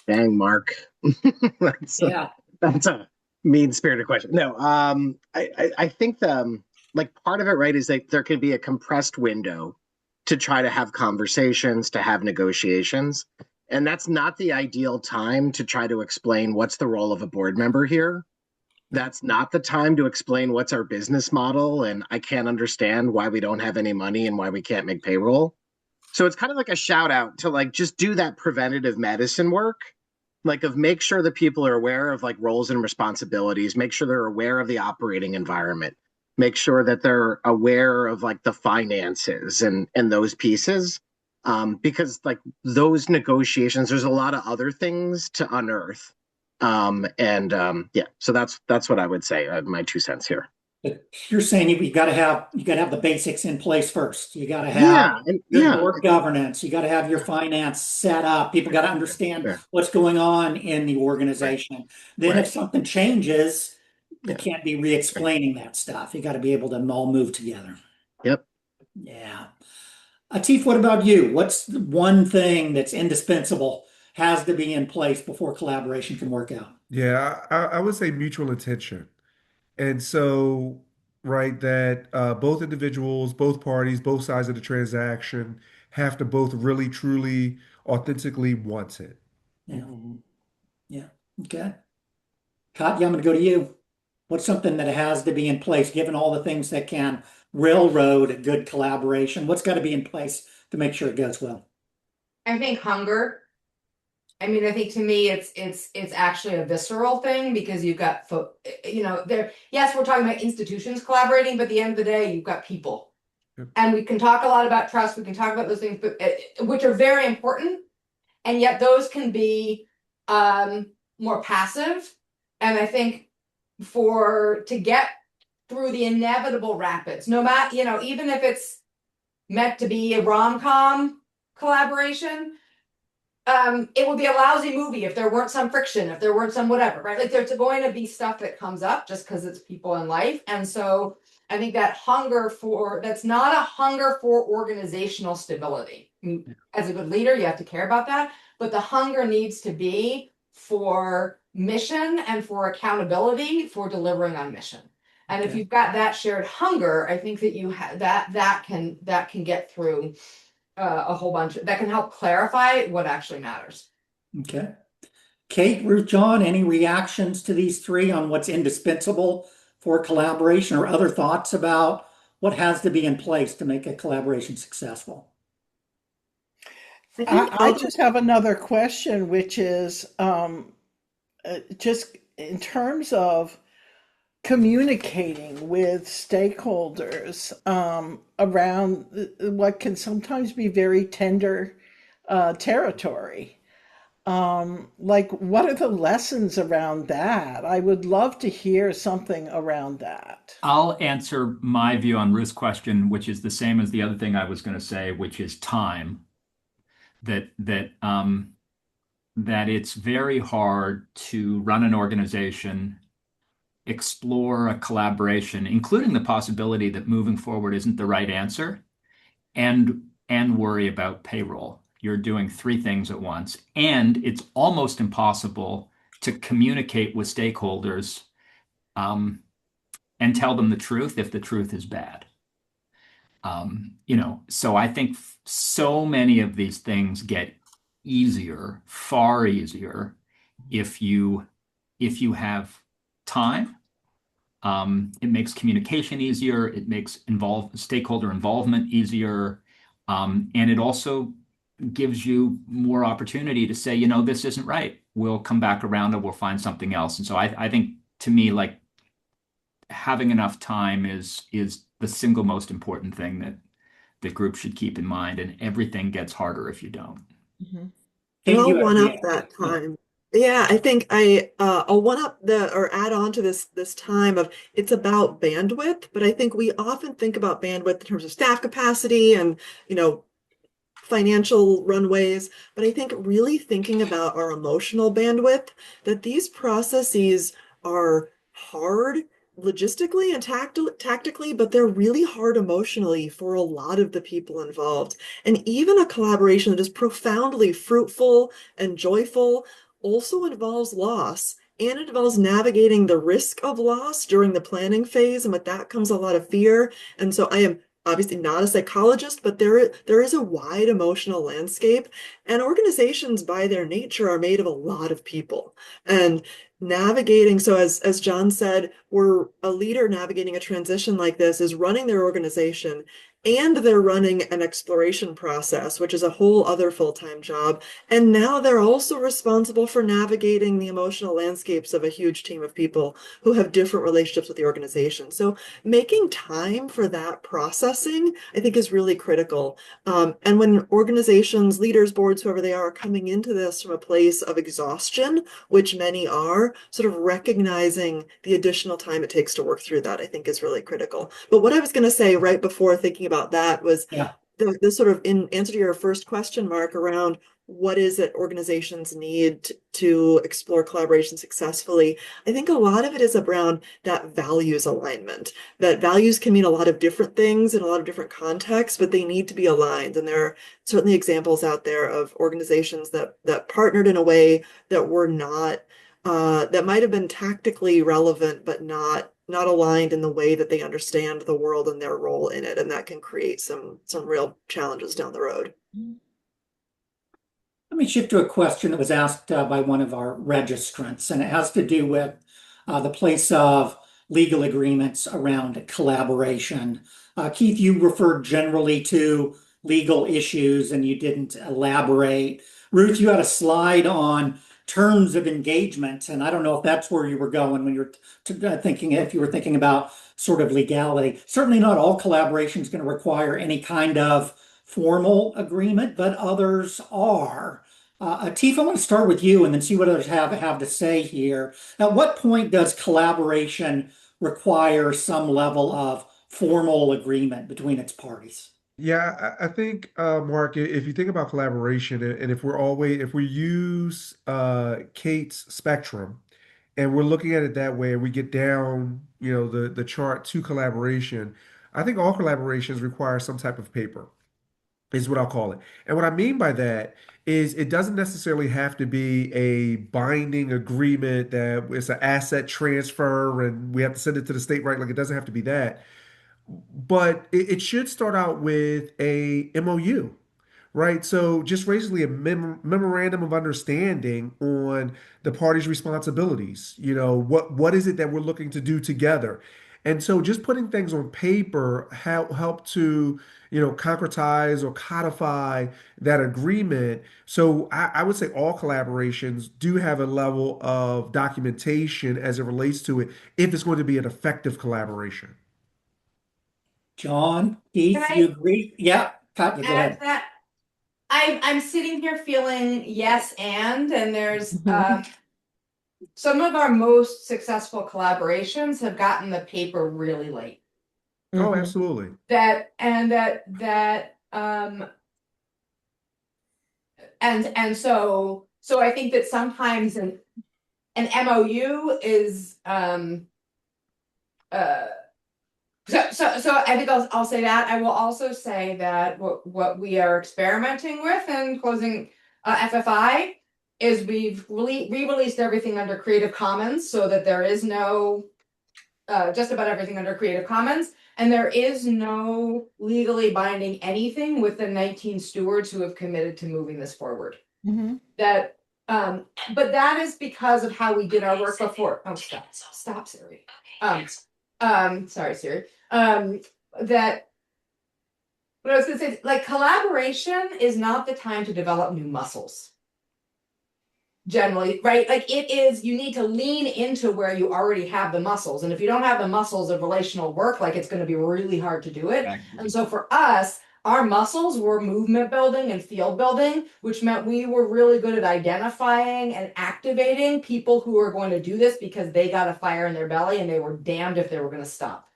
Dang, Mark. That's a mean-spirited question. No, I think part of it, right, is that there can be a compressed window to try to have conversations, to have negotiations. And that's not the ideal time to try to explain what's the role of a board member here. That's not the time to explain what's our business model, and I can't understand why we don't have any money and why we can't make payroll. So it's kind of like a shout out to just do that preventative medicine work, of make sure that people are aware of roles and responsibilities, make sure they're aware of the operating environment, make sure that they're aware of the finances and those pieces. Because those negotiations, there's a lot of other things to unearth. So that's what I would say, my 2 cents here. But you're saying you got to have the basics in place first. You got to have your board governance. You got to have your finance set up. People got to understand what's going on in the organization. Right. Then if something changes, you can't be re-explaining that stuff. You got to be able to all move together. Yep. Yeah. Atif, what about you? What's the one thing that's indispensable, has to be in place before collaboration can work out? Yeah, I would say mutual intention. And so, right, that both individuals, both parties, both sides of the transaction have to both really, truly, authentically want it. Yeah. Yeah. Okay. Katya, I'm going to go to you. What's something that has to be in place, given all the things that can railroad a good collaboration? What's got to be in place to make sure it goes well? I think hunger. I mean, I think to me, it's actually a visceral thing, because you've got, there. Yes, we're talking about institutions collaborating, but at the end of the day, you've got people, and we can talk a lot about trust. We can talk about those things, but which are very important, and yet those can be more passive. And I think to get through the inevitable rapids, no matter even if it's meant to be a rom-com collaboration. It would be a lousy movie if there weren't some friction, if there weren't some whatever, right? There's going to be stuff that comes up just because it's people in life. And so I think that that's not a hunger for organizational stability. As a good leader, you have to care about that, but the hunger needs to be for mission and for accountability for delivering on mission. And if you've got that shared hunger, I think that you have that can get through a whole bunch that can help clarify what actually matters. Okay. Kate, Ruth, John, any reactions to these three on what's indispensable for collaboration or other thoughts about what has to be in place to make a collaboration successful? I think I just have another question, which is just in terms of communicating with stakeholders around what can sometimes be very tender territory. Like, what are the lessons around that? I would love to hear something around that. I'll answer my view on Ruth's question, which is the same as the other thing I was going to say, which is time. That it's very hard to run an organization, explore a collaboration, including the possibility that moving forward isn't the right answer, and worry about payroll. You're doing three things at once, and it's almost impossible to communicate with stakeholders and tell them the truth if the truth is bad. So I think so many of these things get easier, far easier, if you have time. It makes communication easier. It makes stakeholder involvement easier, and it also gives you more opportunity to say, this isn't right. We'll come back around and we'll find something else. And so I think, to me, like, having enough time is the single most important thing that groups should keep in mind, and everything gets harder if you don't. Mm-hmm. And I'll You one have- up that time. Yeah, I think I'll one up or add on to this time of it's about bandwidth, but I think we often think about bandwidth in terms of staff capacity and, financial runways, but I think really thinking about our emotional bandwidth, that these processes are hard logistically and tactically, but they're really hard emotionally for a lot of the people involved. And even a collaboration that is profoundly fruitful and joyful also involves loss. And it involves navigating the risk of loss during the planning phase. And with that comes a lot of fear. And so I am obviously not a psychologist, but there is a wide emotional landscape. And organizations by their nature are made of a lot of people. And navigating, so as John said, we're a leader navigating a transition like this is running their organization, and they're running an exploration process, which is a whole other full-time job. And now they're also responsible for navigating the emotional landscapes of a huge team of people who have different relationships with the organization. So making time for that processing, I think, is really critical. And when organizations, leaders, boards, whoever they are coming into this from a place of exhaustion, which many are, sort of recognizing the additional time it takes to work through that, I think, is really critical. But what I was going to say right before thinking about that was the sort of, in answer to your first question, Mark, around what is it organizations need to explore collaboration successfully. I think a lot of it is around that values alignment. That values can mean a lot of different things in a lot of different contexts, but they need to be aligned. And there are certainly examples out there of organizations that partnered in a way that were not, that might have been tactically relevant, but not aligned in the way that they understand the world and their role in it. And that can create some real challenges down the road. Let me shift to a question that was asked by one of our registrants, and it has to do with the place of legal agreements around collaboration. Keith, you referred generally to legal issues and you didn't elaborate. Ruth, you had a slide on terms of engagement, and I don't know if that's where you were going when you're thinking, if you were thinking about sort of legality. Certainly not all collaboration is going to require any kind of formal agreement, but others are. Atif, I want to start with you and then see what others have to say here. At what point does collaboration require some level of formal agreement between its parties? Yeah, I think, Mark, if you think about collaboration, and if we use Kate's spectrum, and we're looking at it that way, and we get down, the chart to collaboration, I think all collaborations require some type of paper, is what I'll call it. And what I mean by that is it doesn't necessarily have to be a binding agreement that it's an asset transfer and we have to send it to the state, right? Like, it doesn't have to be that. But it should start out with a MOU, right? So just basically a memorandum of understanding on the parties' responsibilities. What is it that we're looking to do together? And so just putting things on paper help to, concretize or codify that agreement. So I would say all collaborations do have a level of documentation as it relates to it if it's going to be an effective collaboration. John, Can Keith, you I agree? Yeah, Katya, go add ahead. that? I'm sitting here feeling yes, and there's Mhm. some of our most successful collaborations have gotten the paper really late. Oh, Mhm. absolutely. And I think that sometimes an MOU is uh so I think I'll say that. I will also say that what we are experimenting with and closing FFI is we've re-released everything under Creative Commons so that there is no just about everything under Creative Commons, and there is no legally binding anything with the 19 stewards who have committed to moving this forward. Mhm. That but that is because of how we did our work before. Oh, stop, Siri. Sorry, Siri. That what I was gonna say, like collaboration is not the time to develop new muscles. Generally, right? Like it is, you need to lean into where you already have the muscles. And if you don't have the muscles of relational work, like it's going to be really hard to do it. Exactly. And so for us, our muscles were movement building and field building, which meant we were really good at identifying and activating people who were going to do this because they got a fire in their belly and they were damned if they were going to stop.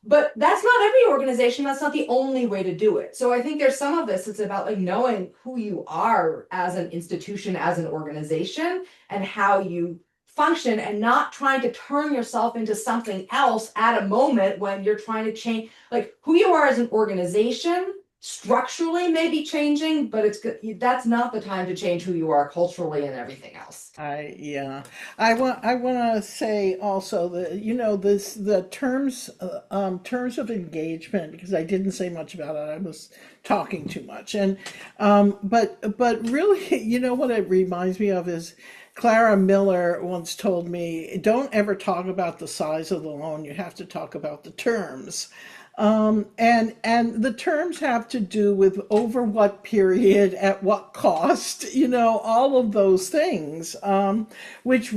But that's not every organization. That's not the only way to do it. So I think there's some of this. It's about like knowing who you are as an institution, as an organization, and how you function, and not trying to turn yourself into something else at a moment when you're trying to change. Like who you are as an organization structurally may be changing, but it's good. That's not the time to change who you are culturally and everything else. Yeah. I want to say also that the terms of engagement, because I didn't say much about it. I was talking too much. And but really, what it reminds me of is Clara Miller once told me, don't ever talk about the size of the loan. You have to talk about the terms. And the terms have to do with over what period, at what cost, all of those things, which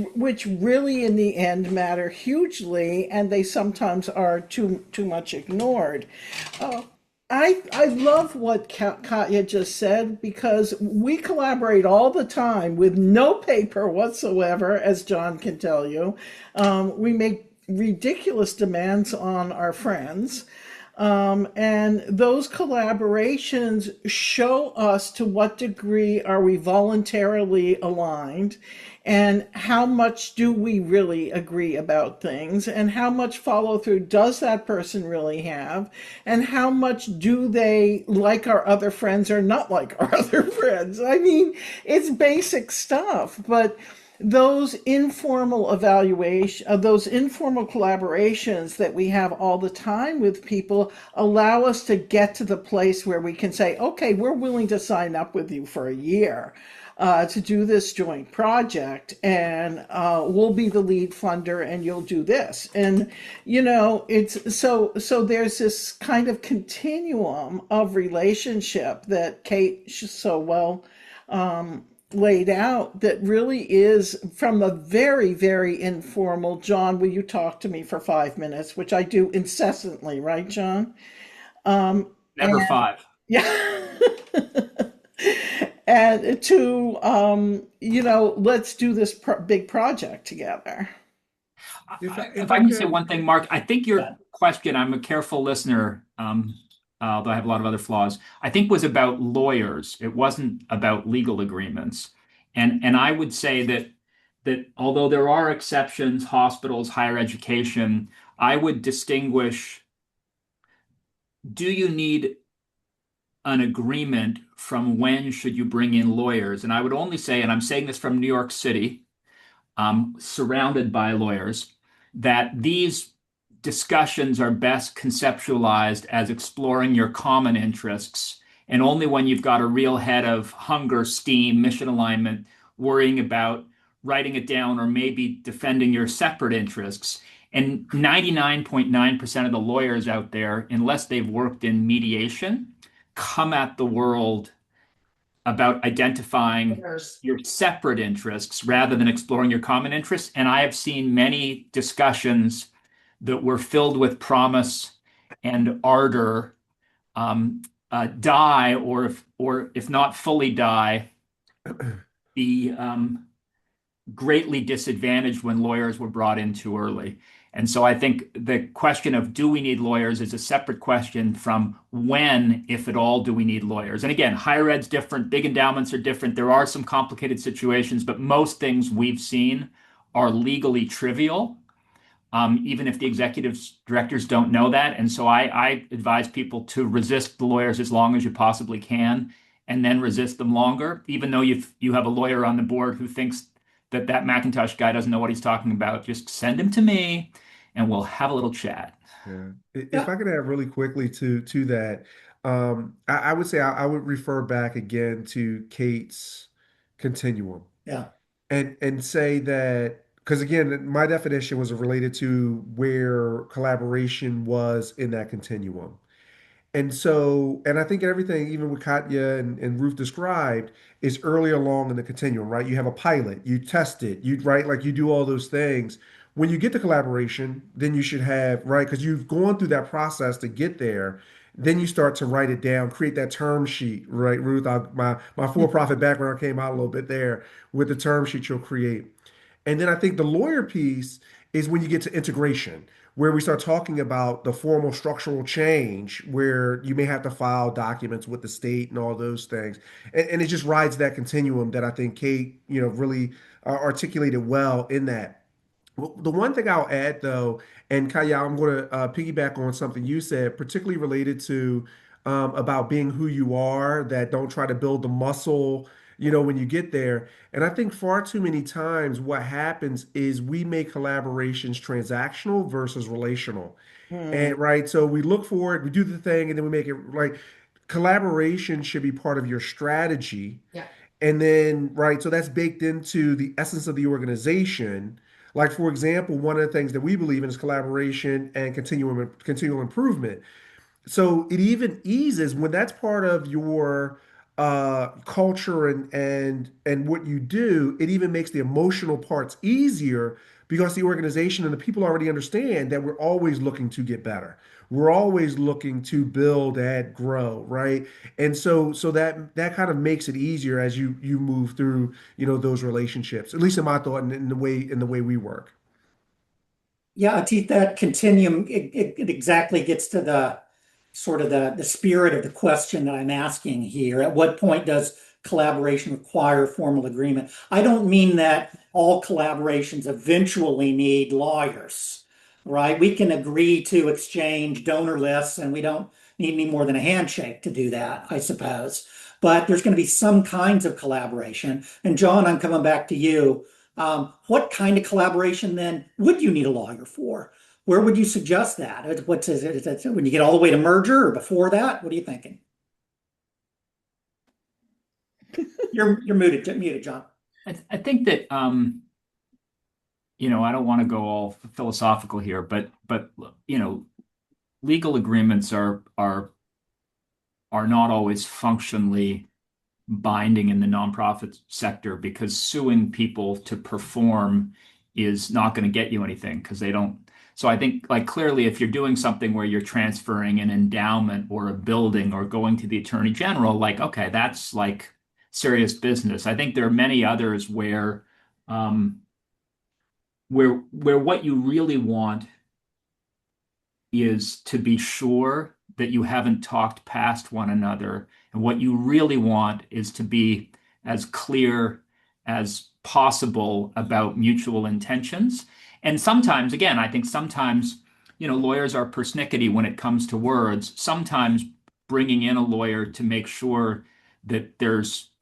really in the end matter hugely, and they sometimes are too much ignored. Uh, I love what Katya just said, because we collaborate all the time with no paper whatsoever, as John can tell you. We make ridiculous demands on our friends. And those collaborations show us to what degree are we voluntarily aligned, and how much do we really agree about things, and how much follow through does that person really have, and how much do they like our other friends or not like our other friends. I mean, it's basic stuff, but those informal collaborations that we have all the time with people allow us to get to the place where we can say, okay, we're willing to sign up with you for a year to do this joint project, and we'll be the lead funder, and you'll do this. And it's so there's this kind of continuum of relationship that Kate so well laid out, that really is from a very, very informal, John, will you talk to me for 5 minutes, which I do incessantly, right, John? Never And five. yeah. And to let's do this big project together. If If I I can say could, one thing, Mark, I think your question, I'm a careful listener, although I have a lot of other flaws, I think was about lawyers. It wasn't about legal agreements. And I would say that although there are exceptions, hospitals, higher education, I would distinguish, do you need an agreement from when should you bring in lawyers? And I would only say, and I'm saying this from New York City, surrounded by lawyers, that these discussions are best conceptualized as exploring your common interests And only when you've got a real head of hunger, steam, mission alignment, worrying about writing it down or maybe defending your separate interests. And 99.9% of the lawyers out there, unless they've worked in mediation, come at the world about identifying There's your separate interests rather than exploring your common interests. And I have seen many discussions that were filled with promise and ardor die, or if not fully die, be greatly disadvantaged when lawyers were brought in too early. And so I think the question of do we need lawyers is a separate question from when, if at all, do we need lawyers? And again, higher ed's different, big endowments are different. There are some complicated situations, but most things we've seen are legally trivial, even if the executive directors don't know that. And so I advise people to resist the lawyers as long as you possibly can, and then resist them longer, even though you have a lawyer on the board who thinks that McIntosh guy doesn't know what he's talking about. Just send him to me, and we'll have a little chat. Yeah. If Yeah. I could add really quickly to that, I would say I would refer back again to Kate's continuum Yeah. and say that because again, my definition was related to where collaboration was in that continuum. And so, and I think everything, even with Katya and Ruth described, is early along in the continuum, right? You have a pilot, you test it, you right, like you do all those things. When you get to collaboration, then you should have, right, because you've gone through that process to get there. Then you start to write it down, create that term sheet, right, Ruth? My for-profit background came out a little bit there with the term sheet you'll create. And then I think the lawyer piece is when you get to integration, where we start talking about the formal structural change, where you may have to file documents with the state and all those things. And it just rides that continuum that I think Kate, really articulated well in that. Well, the one thing I'll add though, and Kaya, I'm going to piggyback on something you said, particularly related to about being who you are, that don't try to build the muscle, when you get there. And I think far too many times what happens is we make collaborations transactional versus relational. Hmm. And right, so we look for it, we do the thing, and then we make it like collaboration should be part of your strategy. yeah. And then, right, so that's baked into the essence of the organization. Like, for example, one of the things that we believe in is collaboration and continual improvement. So it even eases when that's part of your culture and what you do. It even makes the emotional parts easier because the organization and the people already understand that we're always looking to get better. We're always looking to build, add, grow, right? And so that kind of makes it easier as you move through, those relationships. At least in my thought and in the way we work. Yeah, Atit, that continuum, it exactly gets to the sort of the spirit of the question that I'm asking here. At what point does collaboration require formal agreement? I don't mean that all collaborations eventually need lawyers, right? We can agree to exchange donor lists and we don't need any more than a handshake to do that, I suppose. But there's going to be some kinds of collaboration. And John, I'm coming back to you. What kind of collaboration then would you need a lawyer for? Where would you suggest that? What is it? Is that when you get all the way to merger or before that? What are you thinking? You're muted, John. I think that I don't want to go all philosophical here, but legal agreements are not always functionally binding in the nonprofit sector because suing people to perform is not going to get you anything because they don't. So I think like clearly if you're doing something where you're transferring an endowment or a building or going to the attorney general, like, okay, that's like serious business. I think there are many others um, where what you really want is to be sure that you haven't talked past one another. And what you really want is to be as clear as possible about mutual intentions. And sometimes, again, I think sometimes, lawyers are persnickety when it comes to words. Sometimes bringing in a lawyer to make sure that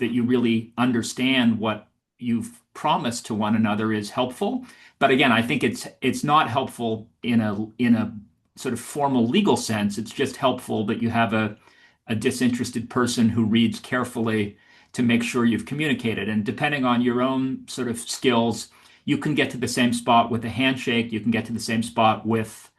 you really understand what you've promised to one another is helpful. But again, I think it's not helpful in a sort of formal legal sense. It's just helpful that you have a disinterested person who reads carefully to make sure you've communicated. And depending on your own sort of skills, you can get to the same spot with a handshake. You can get to the same spot with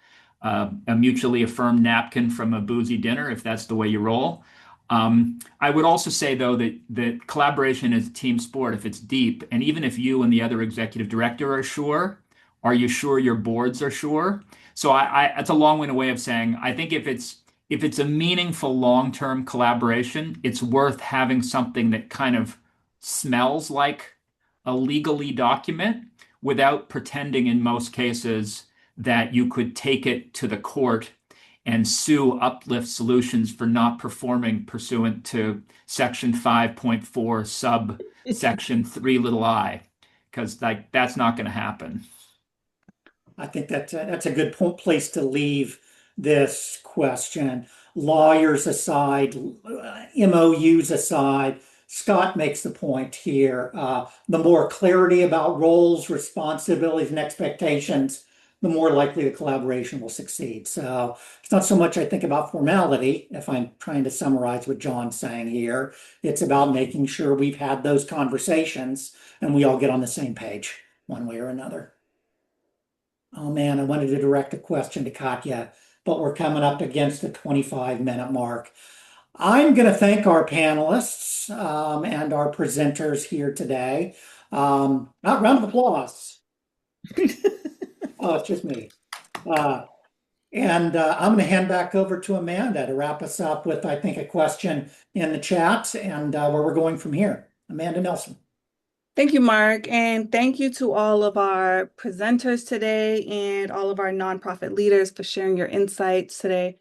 a mutually affirmed napkin from a boozy dinner, if that's the way you roll. I would also say, though, that collaboration is a team sport if it's deep. And even if you and the other executive director are sure, are you sure your boards are sure? So that's a long-winded way of saying, I think if it's a meaningful long-term collaboration, it's worth having something that kind of smells like a legally document without pretending in most cases that you could take it to the court and sue Uplift Solutions for not performing pursuant to Section 5.4 subsection 3 little I, because like that's not going to happen. I think that's a good place to leave this question. Lawyers aside, MOUs aside, Scott makes the point here. The more clarity about roles, responsibilities, and expectations, the more likely the collaboration will succeed. So it's not so much, I think, about formality, if I'm trying to summarize what John's saying here. It's about making sure we've had those conversations and we all get on the same page one way or another. Oh man, I wanted to direct a question to Katya, but we're coming up against the 25-minute mark. I'm going to thank our panelists and our presenters here today. Not round of applause. Oh, it's just me. And I'm going to hand back over to Amanda to wrap us up with, I think, a question in the chat and where we're going from here. Amanda Nelson. Thank you, Mark, and thank you to all of our presenters today and all of our nonprofit leaders for sharing your insights today.